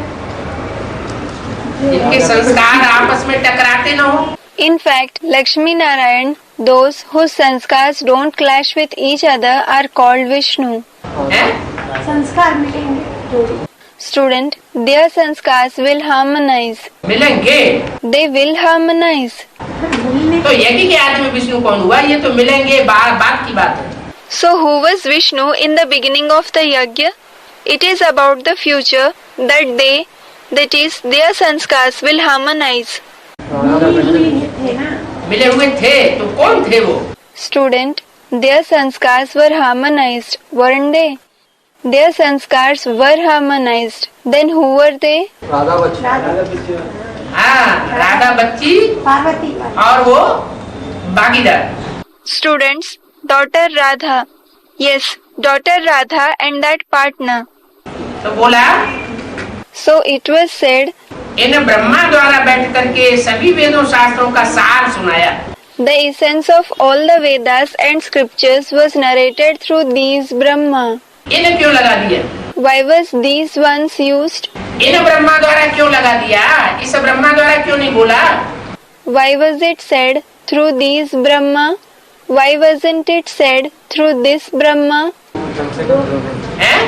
जिनके संस्कार आपस में टकराते न हो। In fact, Lakshmi Narayan, those whose sanskars don't clash with each other, are called Vishnu. हैं? संस्कार मिलेंगे। Student, their sanskars will harmonize. मिलेंगे They will harmonize. तो यज्ञ के आदि में विष्णु कौन हुआ? ये तो मिलेंगे बात की बात है। So who was Vishnu in the beginning of the yajna? It is about the future that is, their sanskars will harmonize. मिले हुए थे तो कौन थे वो? Student, their sanskars were harmonized, weren't they? Their sanskars were harmonized. Then who were they? हाँ, राधा बच्ची पार्वती और वो भागीदार। Students, daughter Radha. Yes, daughter Radha and that partner. तो बोला So it was said, इन ब्रह्मा द्वारा बैठ करके सभी वेदों शास्त्रों का सार सुनाया। the essence of all the Vedas and scriptures was narrated through these Brahma. इन्हें क्यों लगा दिया? Why was these ones used? इन ब्रह्मा द्वारा क्यों लगा दिया? इस ब्रह्मा द्वारा क्यों नहीं बोला? Why was it said through these Brahma? Why wasn't it said through this Brahma? हैं?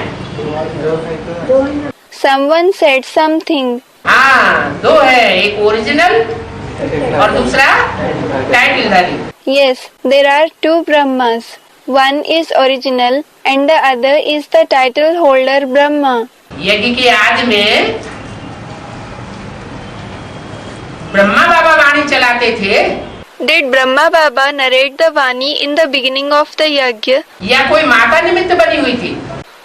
Someone said something. हाँ, दो है, एक ओरिजिनल और दूसरा टाइटलधारी। Yes, there are two Brahmas. One is original and the other is the title holder Brahma. यज्ञ के आदि में ब्रह्मा बाबा वाणी चलाते थे Did Brahma Baba narrate the Vani in the beginning of the yajna? या कोई माता निमित्त बनी हुई थी?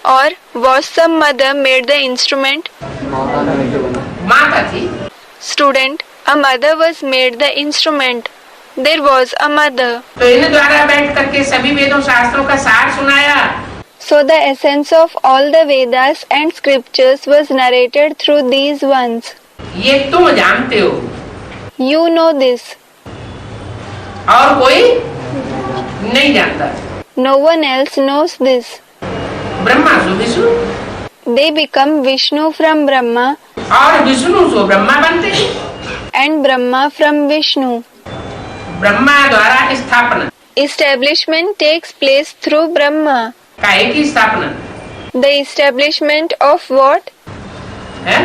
Or was some mother made the instrument? माता थी। Student, a mother was made the instrument. There was a mother. तो इन द्वारा बैठ करके सभी वेदों शास्त्रों का सार सुनाया। So the essence of all the Vedas and scriptures was narrated through these ones. ये तुम जानते हो You know this. और कोई नहीं जानता। No one else knows this. Brahma so Vishnu They become Vishnu from Brahma और विष्णु सो ब्रह्मा बनते हैं। and Brahma from Vishnu. Brahma द्वारा स्थापना। Establishment takes place through Brahma. काहे की स्थापना The establishment of what? है?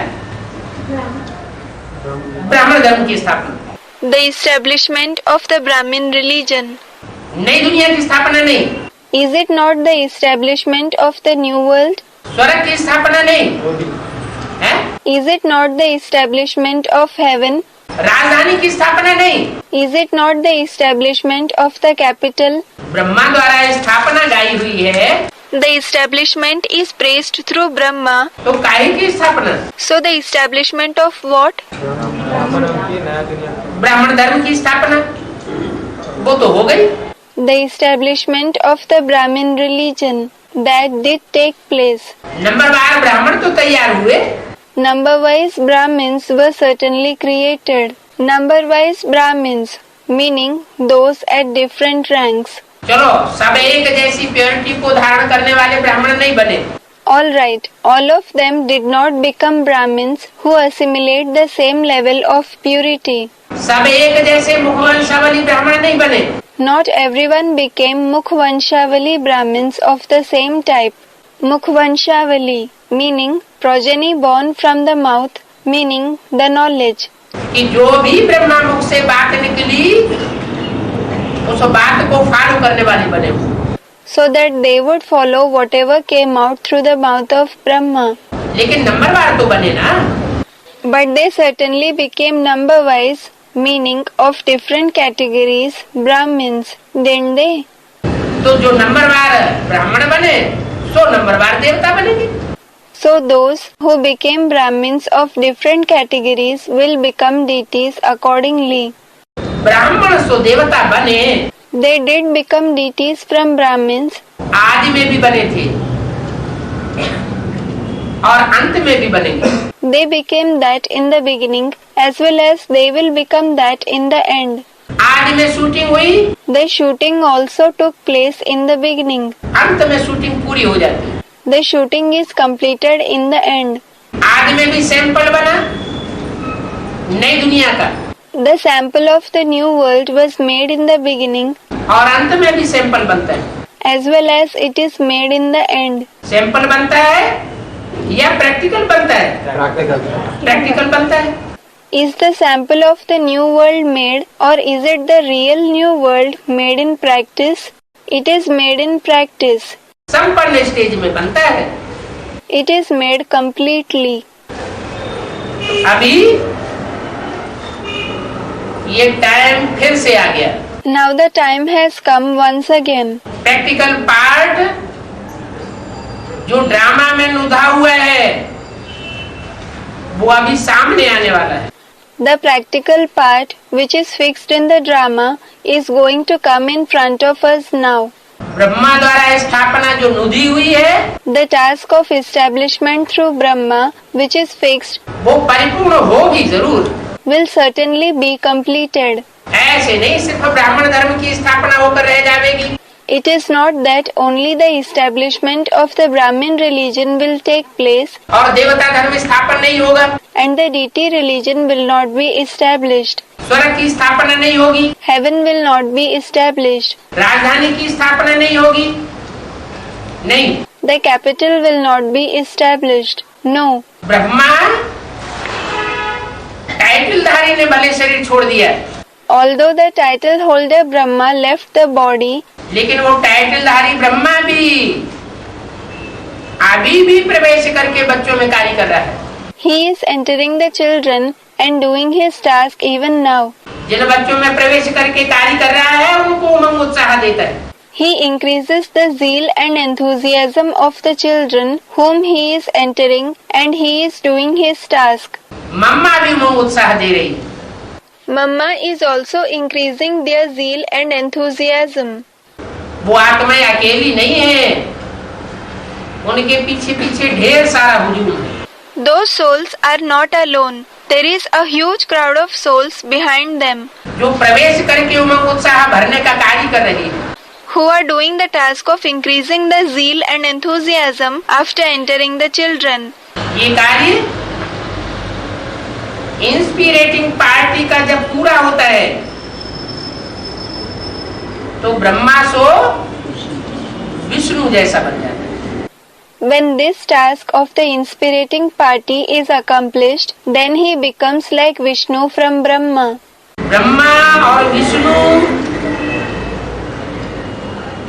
ब्राह्मण धर्म की स्थापना। The establishment of the Brahmin religion. नई दुनिया की स्थापना नहीं। Is it not the establishment of the new world? स्वर्ग की स्थापना नहीं है। Is it not the establishment of heaven? राजधानी की स्थापना नहीं। Is it not the establishment of the capital? Brahma द्वारा स्थापना गाई हुई है, The establishment is praised through Brahma. तो काहे की स्थापना? So the establishment of what? ब्राह्मण धर्म की स्थापना, वो तो हो गई। The establishment of the Brahmin religion. That did take place. नंबरवार ब्राह्मण तो तैयार हुए, Number-wise Brahmins were certainly created. Number-wise Brahmins, meaning those at different ranks. चलो सब एक जैसी प्योरिटी को धारण करने वाले ब्राह्मण नहीं बने। All right, all of them did not become Brahmins who assimilate the same level of purity. सब एक जैसे मुखवंशावली ब्राह्मण नहीं बने। Not everyone became Mukhvanshavali Brahmins of the same type. Mukhvanshavali, meaning progeny born from the mouth, meaning the knowledge. कि जो भी ब्रह्मा मुख से बात निकली उस बात को फॉलो करने वाले बने हो। So that they would follow whatever came out through the mouth of Brahma. लेकिन नंबरवार तो बने ना। But they certainly became number-wise, meaning of different categories, Brahmins, didn't they? तो जो नंबरवार ब्राह्मण बने सो नंबरवार देवता बनेंगे। So those who became Brahmins of different categories will become deities accordingly. ब्राह्मण सो देवता बने, They did become deities from Brahmins. आदि में भी बने थे और अंत में भी बनेंगे। They became that in the beginning as well as they will become that in the end. आदि में शूटिंग हुई, The shooting also took place in the beginning. अंत में शूटिंग पूरी हो जाती है। The shooting is completed in the end. आदि में भी सैंपल बना नई दुनिया का, The sample of the new world was made in the beginning और अंत में भी सैंपल बनता है। as well as it is made in the end. Sample बनता है या प्रैक्टिकल बनता है? प्रैक्टिकल बनता है। Is the sample of the new world made or is it the real new world made in practice? It is made in practice. संपन्न stage में बनता है। It is made completely. अभी ये टाइम फिर से आ गया। Now the time has come once again. Practical part जो ड्रामा में नुधा हुआ है वो अभी सामने आने वाला है। The practical part, which is fixed in the drama, is going to come in front of us now. Brahma द्वारा स्थापना जो नुदी हुई है The task of establishment through Brahma, which is fixed, वो परिपूर्ण होगी जरूर। will certainly be completed. ऐसे नहीं सिर्फ ब्राह्मण धर्म की स्थापना होकर रह जाएगी। It is not that only the establishment of the Brahmin religion will take place और देवता धर्म स्थापन नहीं होगा, and the deity religion will not be established. स्वर्ग की स्थापना नहीं होगी, Heaven will not be established. राजधानी की स्थापना नहीं होगी, नहीं। The capital will not be established. No. Brahma टाइटलधारी ने भले शरीर छोड़ दिया, Although the title holder Brahma left the body, लेकिन वो टाइटलधारी ब्रह्मा भी अभी भी प्रवेश करके बच्चों में कार्य कर रहा है। he is entering the children and doing his task even now. जिन बच्चों में प्रवेश करके कार्य कर रहा है उनको उमंग उत्साह देता है। He increases the zeal and enthusiasm of the children whom he is entering and he is doing his task. मम्मा भी उमंग उत्साह दे रही है। Mama is also increasing their zeal and enthusiasm. वो आत्माएं अकेली नहीं है, उनके पीछे पीछे ढेर सारा हुजूम है। Those souls are not alone. There is a huge crowd of souls behind them जो प्रवेश करके उमंग उत्साह भरने का कार्य कर रही है। who are doing the task of increasing the zeal and enthusiasm after entering the children. ये कार्य इंस्पिरेटिंग पार्टी का जब पूरा होता है तो ब्रह्मा सो विष्णु जैसा बन जाता है। When this task of the inspirating party is accomplished, then he becomes like Vishnu from Brahma. Brahma और विष्णु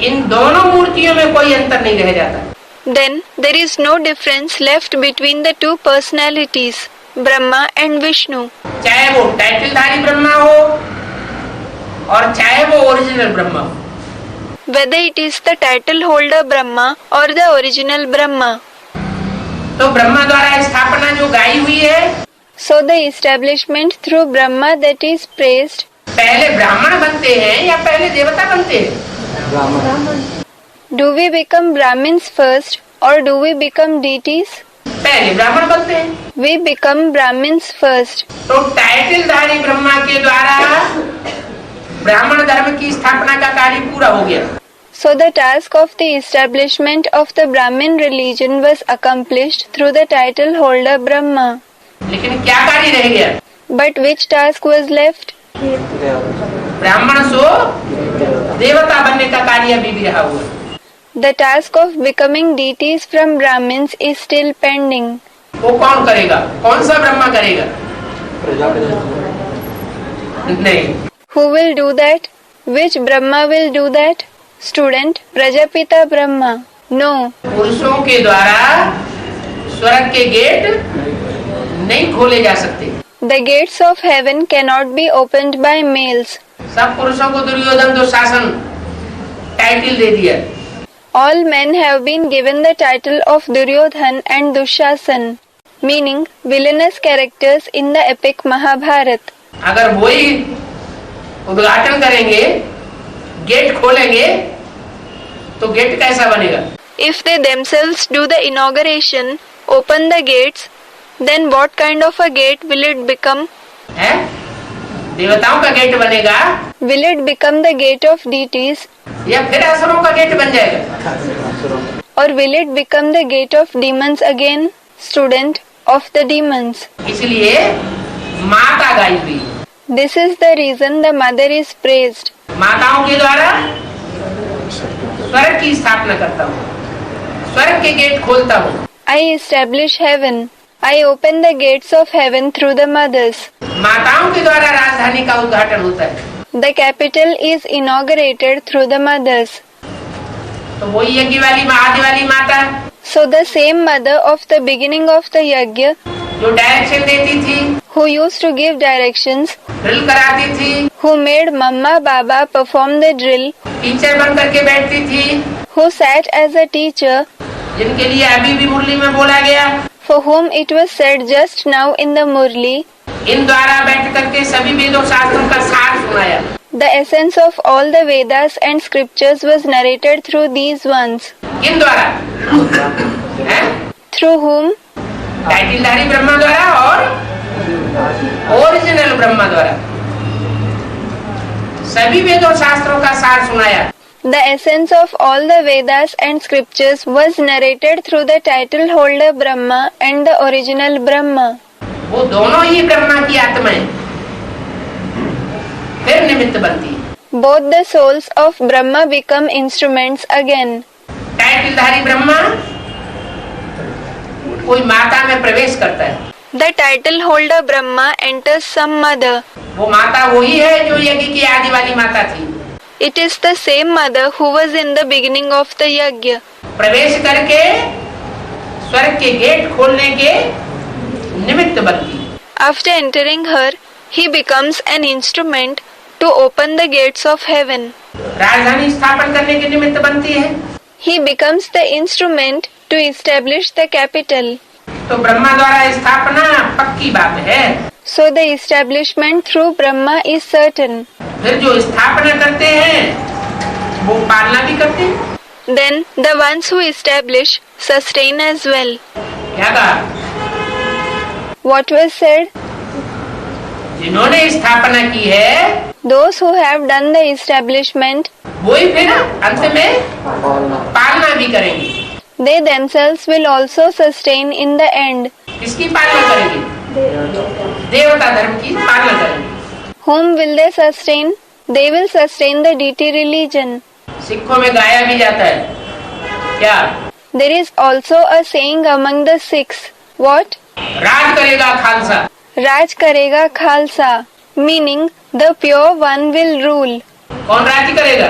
इन दोनों मूर्तियों में कोई अंतर नहीं रह जाता। Then there is no difference left between the two personalities, Brahma and Vishnu. चाहे वो टाइटलधारी ब्रह्मा हो और चाहे वो ओरिजिनल ब्रह्मा हो। Whether it is the title holder Brahma or the original Brahma. तो ब्रह्मा द्वारा स्थापना जो गाई हुई है, So the establishment through Brahma that is praised. पहले ब्राह्मण बनते हैं या पहले देवता बनते हैं? Do we become Brahmins first or do we become deities? पहले ब्राह्मण बनते हैं। We become Brahmins first. तो टाइटलधारी ब्रह्मा के द्वारा ब्राह्मण धर्म की स्थापना का कार्य पूरा हो गया। So the task of the establishment of the Brahmin religion was accomplished through the title holder Brahma. लेकिन क्या कार्य रह गया? But which task was left? ब्राह्मण सो देवता बनने का कार्य अभी भी रहा हुआ। The task of becoming deities from Brahmins is still pending. वो कौन करेगा? कौन सा ब्रह्मा करेगा? नहीं। Who will do that? Which Brahma will do that? Student, Prajapita Brahma. No. पुरुषों के द्वारा स्वर्ग के गेट नहीं खोले जा सकते। The gates of heaven cannot be opened by males. सब पुरुषों को दुर्योधन दुशासन टाइटल दे दिया। All men have been given the title of Duryodhan and Dushasan, meaning villainous characters in the epic Mahabharata. अगर वही उद्घाटन करेंगे, गेट खोलेंगे, तो गेट कैसा बनेगा? If they themselves do the inauguration, open the gates, then what kind of a gate will it become? है? देवताओं का गेट बनेगा Will it become the gate of deities, या फिर असुरों का गेट बन जाएगा? or will it become the gate of demons again? Student, of the demons. इसलिए माता गाई हुई। This is the reason the mother is praised. माताओं के द्वारा स्वर्ग की स्थापना करता हूँ, स्वर्ग के गेट खोलता हूँ। I establish heaven. I open the gates of heaven through the mothers. माताओं के द्वारा राजधानी का उद्घाटन होता है। The capital is inaugurated through the mothers. तो वही यज्ञ वाली आदि वाली माता So the same mother of the beginning of the yajna, जो डायरेक्शन देती थी, who used to give directions, drill कराती थी, who made Mama Baba perform the drill, teacher बन करके बैठती थी, who sat as a teacher, जिनके लिए अभी भी मुरली में बोला गया, for whom it was said just now in the Murli, इन द्वारा बैठ करके सभी वेदों शास्त्रों का सार सुनाया। the essence of all the Vedas and scriptures was narrated through these ones. किन द्वारा? हैं? Through whom? टाइटलधारी ब्रह्मा द्वारा और ओरिजिनल ब्रह्मा द्वारा सभी वेदों शास्त्रों का सार सुनाया। The essence of all the Vedas and scriptures was narrated through the title holder Brahma and the original Brahma. वो दोनों ही ब्रह्मा की आत्माएं फिर निमित्त बनती है। Both the souls of Brahma become instruments again. टाइटलधारी Brahma कोई माता में प्रवेश करता है। The title holder Brahma enters some mother. वो माता वही है जो यज्ञ की आदि वाली माता थी। It is the same mother who was in the beginning of the yajna. प्रवेश करके स्वर्ग के गेट खोलने के निमित्त बनती है। After entering her, he becomes an instrument to open the gates of heaven. राजधानी स्थापन करने के निमित्त बनती है। He becomes the instrument to establish the capital. तो ब्रह्मा द्वारा स्थापना पक्की बात है। So the establishment through Brahma is certain. फिर जो स्थापना करते हैं वो पालना भी करते हैं। Then the ones who establish sustain as well. क्या कहा? What was said? जिन्होंने स्थापना की है Those who have done the establishment, वही फिर अंत में पालना भी करेंगे। they themselves will also sustain in the end. किसकी पालना करेंगे? देवता धर्म की पालना करेंगे। Whom will they sustain? They will sustain the deity religion. सिखों में गाया भी जाता है क्या? There is also a saying among the Sikhs. What? राज करेगा Khalsa. Raj karega Khalsa. Meaning, the pure one will rule. कौन राज्य करेगा?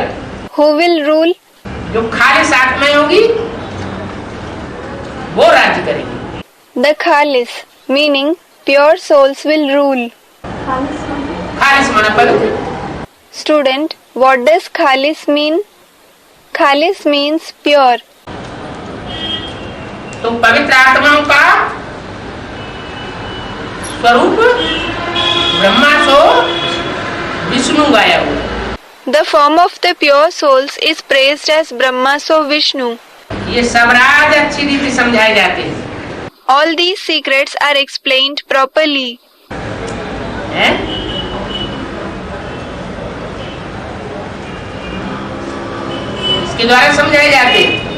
Who will rule? जो खालिस आत्माएं होगी वो राज्य करेगी। The Khalis. Meaning, pure souls will rule. खालिस माना पवित्र। Student, what does Khalis mean? Khalis means pure. तो पवित्र आत्माओं का स्वरूप ब्रह्मा सो विष्णु गाया हुआ। The form of the pure souls is praised as Brahma so Vishnu. ये सब राज अच्छी रीति समझाए जाते हैं। All these secrets are explained properly. हैं? इसके द्वारा समझाए जाते हैं।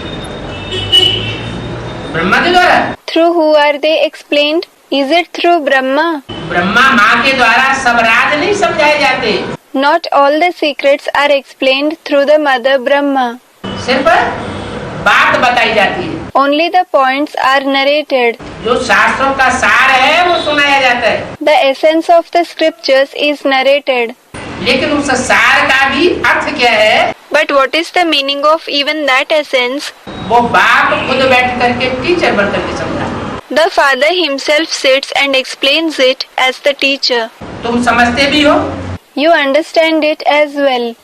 ब्रह्मा के द्वारा। Through who are they explained? Is it through Brahma? Brahma माँ के द्वारा सब राज नहीं समझाए जाते। Not all the secrets are explained through the mother Brahma. सिर्फ बात बताई जाती है। Only the points are narrated. जो शास्त्रों का सार है वो सुनाया जाता है। The essence of the scriptures is narrated. लेकिन उस सार का भी अर्थ क्या है? But what is the meaning of even that essence? वो बाप खुद बैठ करके टीचर बन करके समझा। The father himself sits and explains it as the teacher. तुम समझते भी हो? You understand it as well.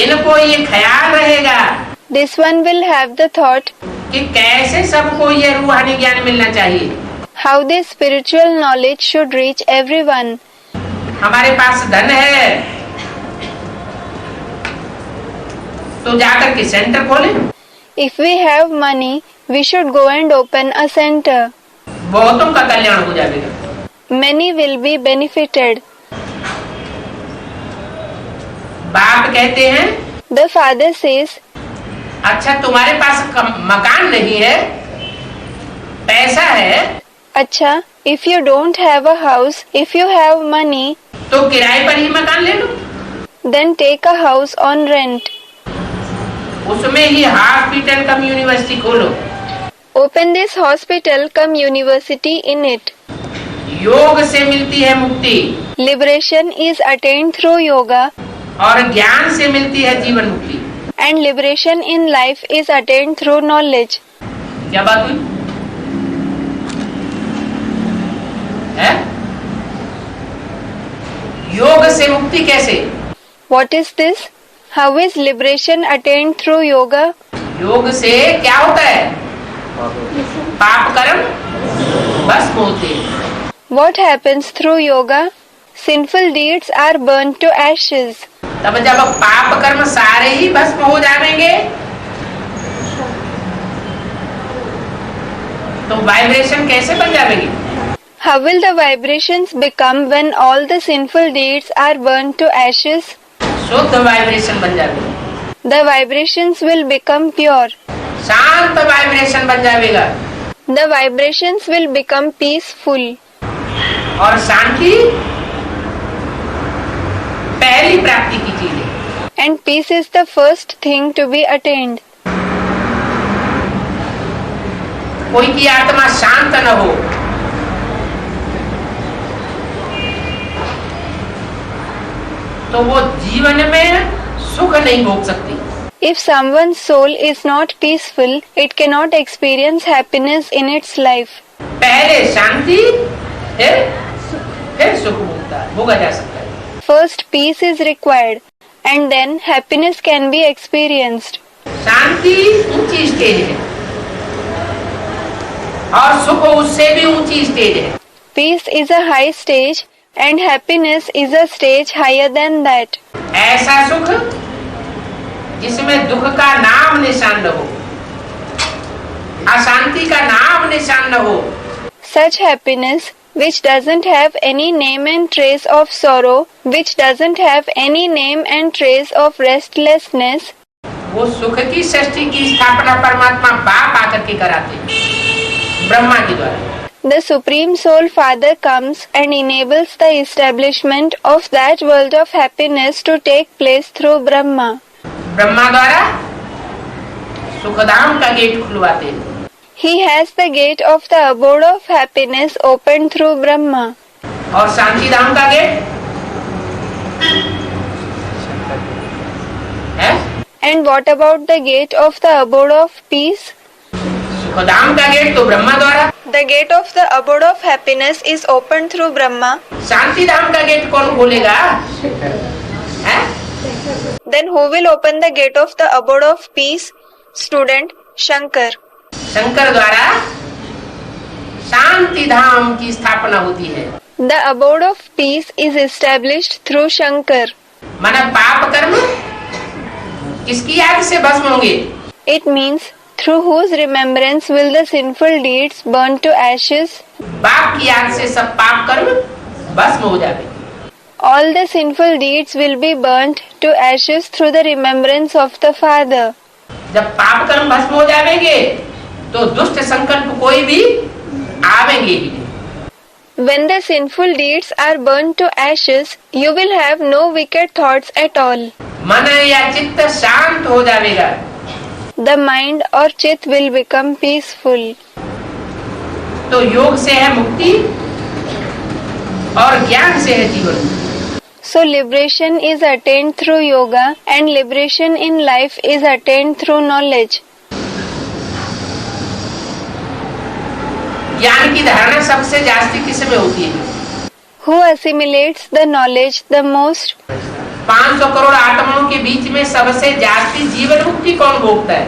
इनको ये ख्याल रहेगा This one will have the thought कि कैसे सबको ये रूहानी ज्ञान मिलना चाहिए। how this spiritual knowledge should reach everyone. हमारे पास धन है तो जाकर के सेंटर खोले। If we have money, we should go and open a center. बहुतों का कल्याण हो जाएगा। Many will be benefited. बाप कहते हैं The father says, अच्छा तुम्हारे पास मकान नहीं है, पैसा है, अच्छा, if you don't have a house, if you have money, तो किराए पर ही मकान ले लो। then take a house on rent. उसमें ही हॉस्पिटल कम यूनिवर्सिटी खोलो। Open this hospital come university in it. योग से मिलती है मुक्ति Liberation is attained through yoga और ज्ञान से मिलती है जीवन मुक्ति। and liberation in life is attained through knowledge. क्या बात हुई है? योग से मुक्ति कैसे? What is this? How is liberation attained through yoga? योग से क्या होता है? पाप कर्म भस्म होते हैं। What happens through yoga? Sinful deeds are burnt to ashes. तब जब पाप कर्म सारे ही भस्म हो जाएंगे तो वाइब्रेशन कैसे बन जाएगी? How will the vibrations become when all the sinful deeds are burnt to ashes? शुद्ध वाइब्रेशन बन जाएगी। The vibrations will become pure. शांत वाइब्रेशन बन जाएगा। The vibrations will become peaceful. और शांति पहली प्राप्ति की चीज है। And peace is the first thing to be attained. कोई की आत्मा शांत न हो तो वो जीवन में सुख नहीं भोग सकती। If someone's soul is not peaceful, it cannot experience happiness in its life. पहले शांति फिर सुख भोगा जा सकता है। First, peace is required, and then happiness can be experienced. शांति ऊंची स्टेज है और सुख उससे भी ऊंची स्टेज है। Peace is a high stage, and happiness is a stage higher than that. ऐसा सुख जिसमें दुख का नाम निशान न हो, अशांति का नाम निशान न हो। Such happiness, which doesn't have any name and trace of sorrow, which doesn't have any name and trace of restlessness, वो सुख की सृष्टि की स्थापना परमात्मा बाप आकर के कराते हैं, ब्रह्मा के द्वारा। The Supreme Soul Father comes and enables the establishment of that world of happiness to take place through Brahma. Brahma द्वारा सुखधाम का गेट खुलवाते हैं। He has the gate of the abode of happiness opened through Brahma. और शांति धाम का gate है? And what about the gate of the abode of peace? Sukhdham का gate तो ब्रह्मा द्वारा। The gate of the abode of happiness is opened through Brahma. शांति धाम का gate कौन खोलेगा? है? Then who will open the gate of the abode of peace? Student Shankar. Shankar द्वारा शांति धाम की स्थापना होती है। The abode of peace is established through Shankar. माना पाप कर्म किसकी याद से भस्म होंगे? It means through whose remembrance will the sinful deeds burn to ashes? बाप की याद से सब पाप कर्म भस्म हो जाते। All the sinful deeds will be burnt to ashes through the remembrance of the Father. जब पाप कर्म भस्म हो जाएंगे तो दुष्ट संकल्प कोई भी आवेंगे ही नहीं। When the sinful deeds are burnt to ashes, you will have no wicked thoughts at all. मन या चित्त शांत हो जाएगा। The mind or chit will become peaceful. तो योग से है मुक्ति और ज्ञान से है जीवन। So liberation is attained through yoga and liberation in life is attained through knowledge. ज्ञान की धारणा सबसे जास्ती किस में होती है? Who assimilates the knowledge the most? 500 crore आत्माओं के बीच में सबसे जास्ती जीवन मुक्ति कौन भोगता है?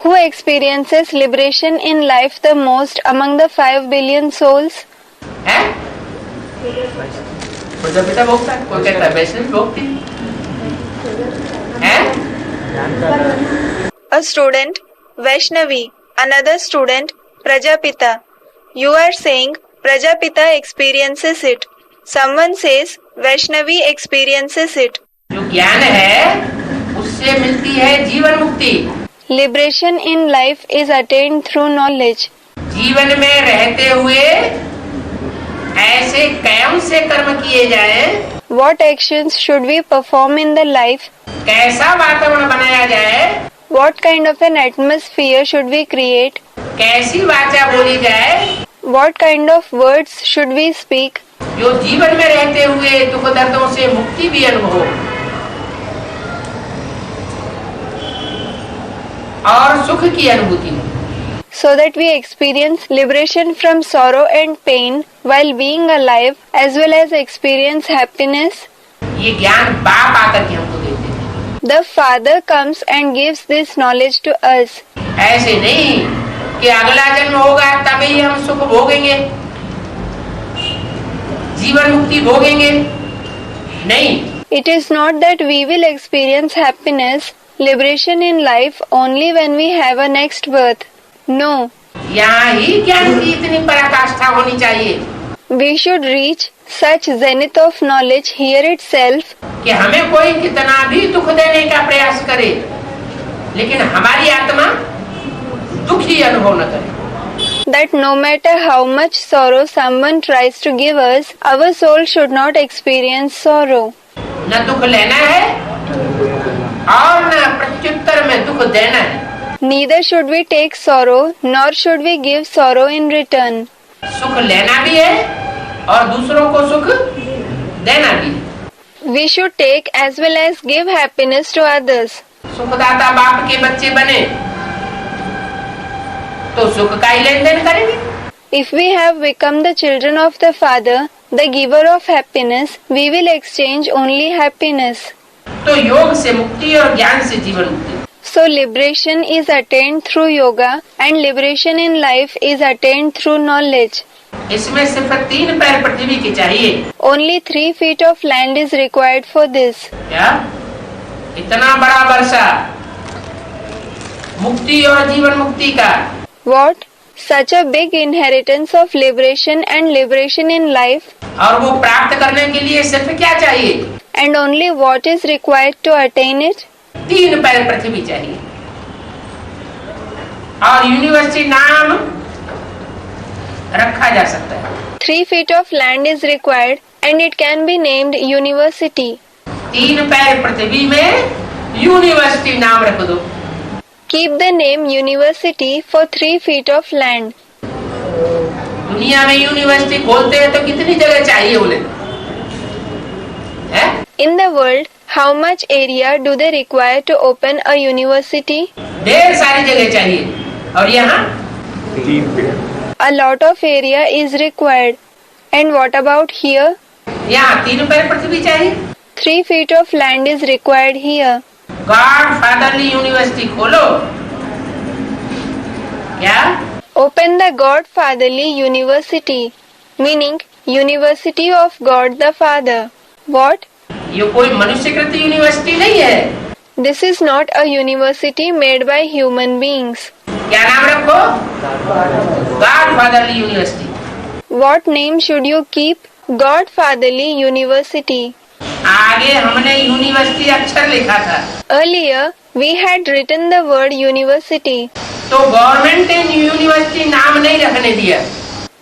Who experiences liberation in life the most among the 5 billion souls? है? प्रजापिता भोगता है, कोई कहता है वैष्णव भोगती है? A student Vaishnavi, another student Prajapita. You are saying Prajapita experiences it. Someone says Vaishnavi experiences it. जो ज्ञान है उससे मिलती है जीवन मुक्ति। Liberation in life is attained through knowledge. जीवन में रहते हुए ऐसे कौन से कर्म किए जाएं? What actions should we perform in the life? कैसा वातावरण बनाया जाए? What kind of an atmosphere should we create? कैसी वाचा बोली जाए? What kind of words should we speak? जो जीवन में रहते हुए दुख दर्दों से मुक्ति भी अनुभव हो और सुख की अनुभूति हो। So that we experience liberation from sorrow and pain while being alive as well as experience happiness. ये ज्ञान बाप आकर के हमको देते हैं। The Father comes and gives this knowledge to us. ऐसे नहीं कि अगला जन्म होगा तभी हम सुख भोगेंगे, जीवन मुक्ति भोगेंगे, नहीं। It is not that we will experience happiness, liberation in life only when we have a next birth. No. यहाँ ही ज्ञान की इतनी पराकाष्ठा होनी चाहिए We should reach such zenith of knowledge here itself कि हमें कोई कितना भी दुख देने का प्रयास करे लेकिन हमारी आत्मा दुखी अनुभव न करे। that no matter how much sorrow someone tries to give us, our soul should not experience sorrow. न दुख लेना है और न प्रत्युत्तर में दुख देना है। Neither should we take sorrow, nor should we give sorrow in return. सुख लेना भी है और दूसरों को सुख देना भी है। We should take as well as give happiness to others. सुखदाता बाप के बच्चे बने तो सुख का ही लेन देन करेंगे। If we have become the children of the Father, the giver of happiness, we will exchange only happiness. तो योग से मुक्ति और ज्ञान से जीवन मुक्ति। So liberation is attained through yoga and liberation in life is attained through knowledge. इसमें सिर्फ 3 पैर पृथ्वी के चाहिए। Only 3 feet of land is required for this. क्या इतना बड़ा वर्षा मुक्ति और जीवन मुक्ति का? What? Such a big inheritance of liberation and liberation in life. और वो प्राप्त करने के लिए सिर्फ क्या चाहिए? And only what is required to attain it? 3 पैर पृथ्वी चाहिए और यूनिवर्सिटी नाम रखा जा सकता है। 3 feet of land is required and it can be named university. 3 पैर पृथ्वी में यूनिवर्सिटी नाम रख दो। Keep the name university for 3 feet of land. दुनिया में यूनिवर्सिटी खोलते हैं तो कितनी जगह चाहिए बोले है? In the world, how much area do they require to open a university? ढेर सारी जगह चाहिए। और यहाँ 3 पेड़। A lot of area is required. And what about here? यहाँ 3 पैर पृथ्वी चाहिए। 3 feet of land is required here. God fatherly university खोलो। क्या? Open the God-Fatherly University, meaning University of God the Father. What? ये कोई मनुष्यकृत यूनिवर्सिटी नहीं है। This is not a university made by human beings. क्या नाम रखो? God fatherly university. What name should you keep? God-Fatherly University. आगे हमने university अक्षर लिखा था, Earlier, we had written the word university, तो गवर्नमेंट ने यूनिवर्सिटी नाम नहीं रखने दिया।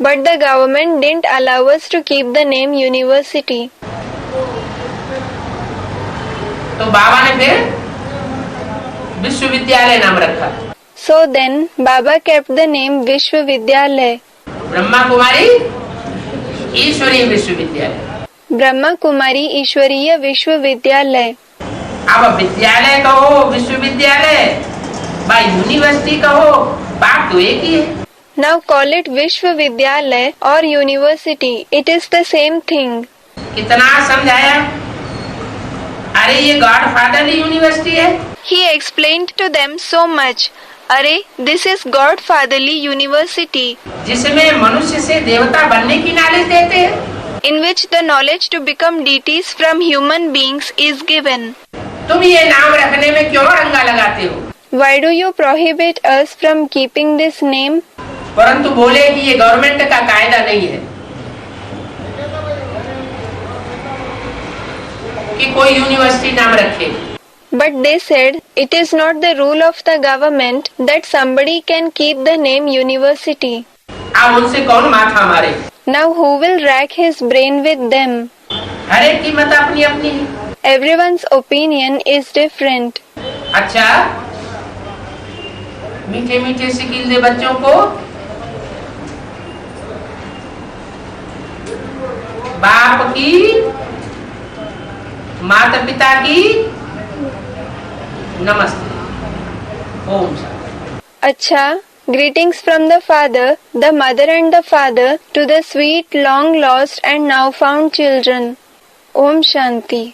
but the government didn't allow us to keep the name university. तो बाबा ने फिर विश्वविद्यालय नाम रखा। So then, Baba kept the name Vishwavidyalaya. Brahma Kumari ईश्वरीय विश्वविद्यालय। ब्रह्मा कुमारी ईश्वरीय विश्वविद्यालय। अब विद्यालय कहो विश्वविद्यालय, भाई यूनिवर्सिटी कहो, बात तो एक ही है। Now call it विश्वविद्यालय or university. It is the same thing. कितना समझाया? अरे ये गॉड फादरली यूनिवर्सिटी है। He explained to them so much. अरे, this is God-Fatherly University, जिसमें मनुष्य से देवता बनने की नॉलेज देते हैं। in which the knowledge to become deities from human beings is given. तुम ये नाम रखने में क्यों रंगा लगाते हो? Why do you prohibit us from keeping this name? परंतु बोले कि ये गवर्नमेंट का कायदा नहीं है कि कोई यूनिवर्सिटी नाम रखे। But they said it is not the rule of the government that somebody can keep the name university. अब उनसे कौन माथा मारे? Now who will rack his brain with them? हर एक की मत अपनी अपनी है। Everyone's opinion is different. अच्छा, मीठे मीठे सिकिल दे बच्चों को, बाप की, माता पिता की नमस्ते। Om Shanti. Acha, greetings from the father, the mother and the father to the sweet, long lost and now found children. Om Shanti.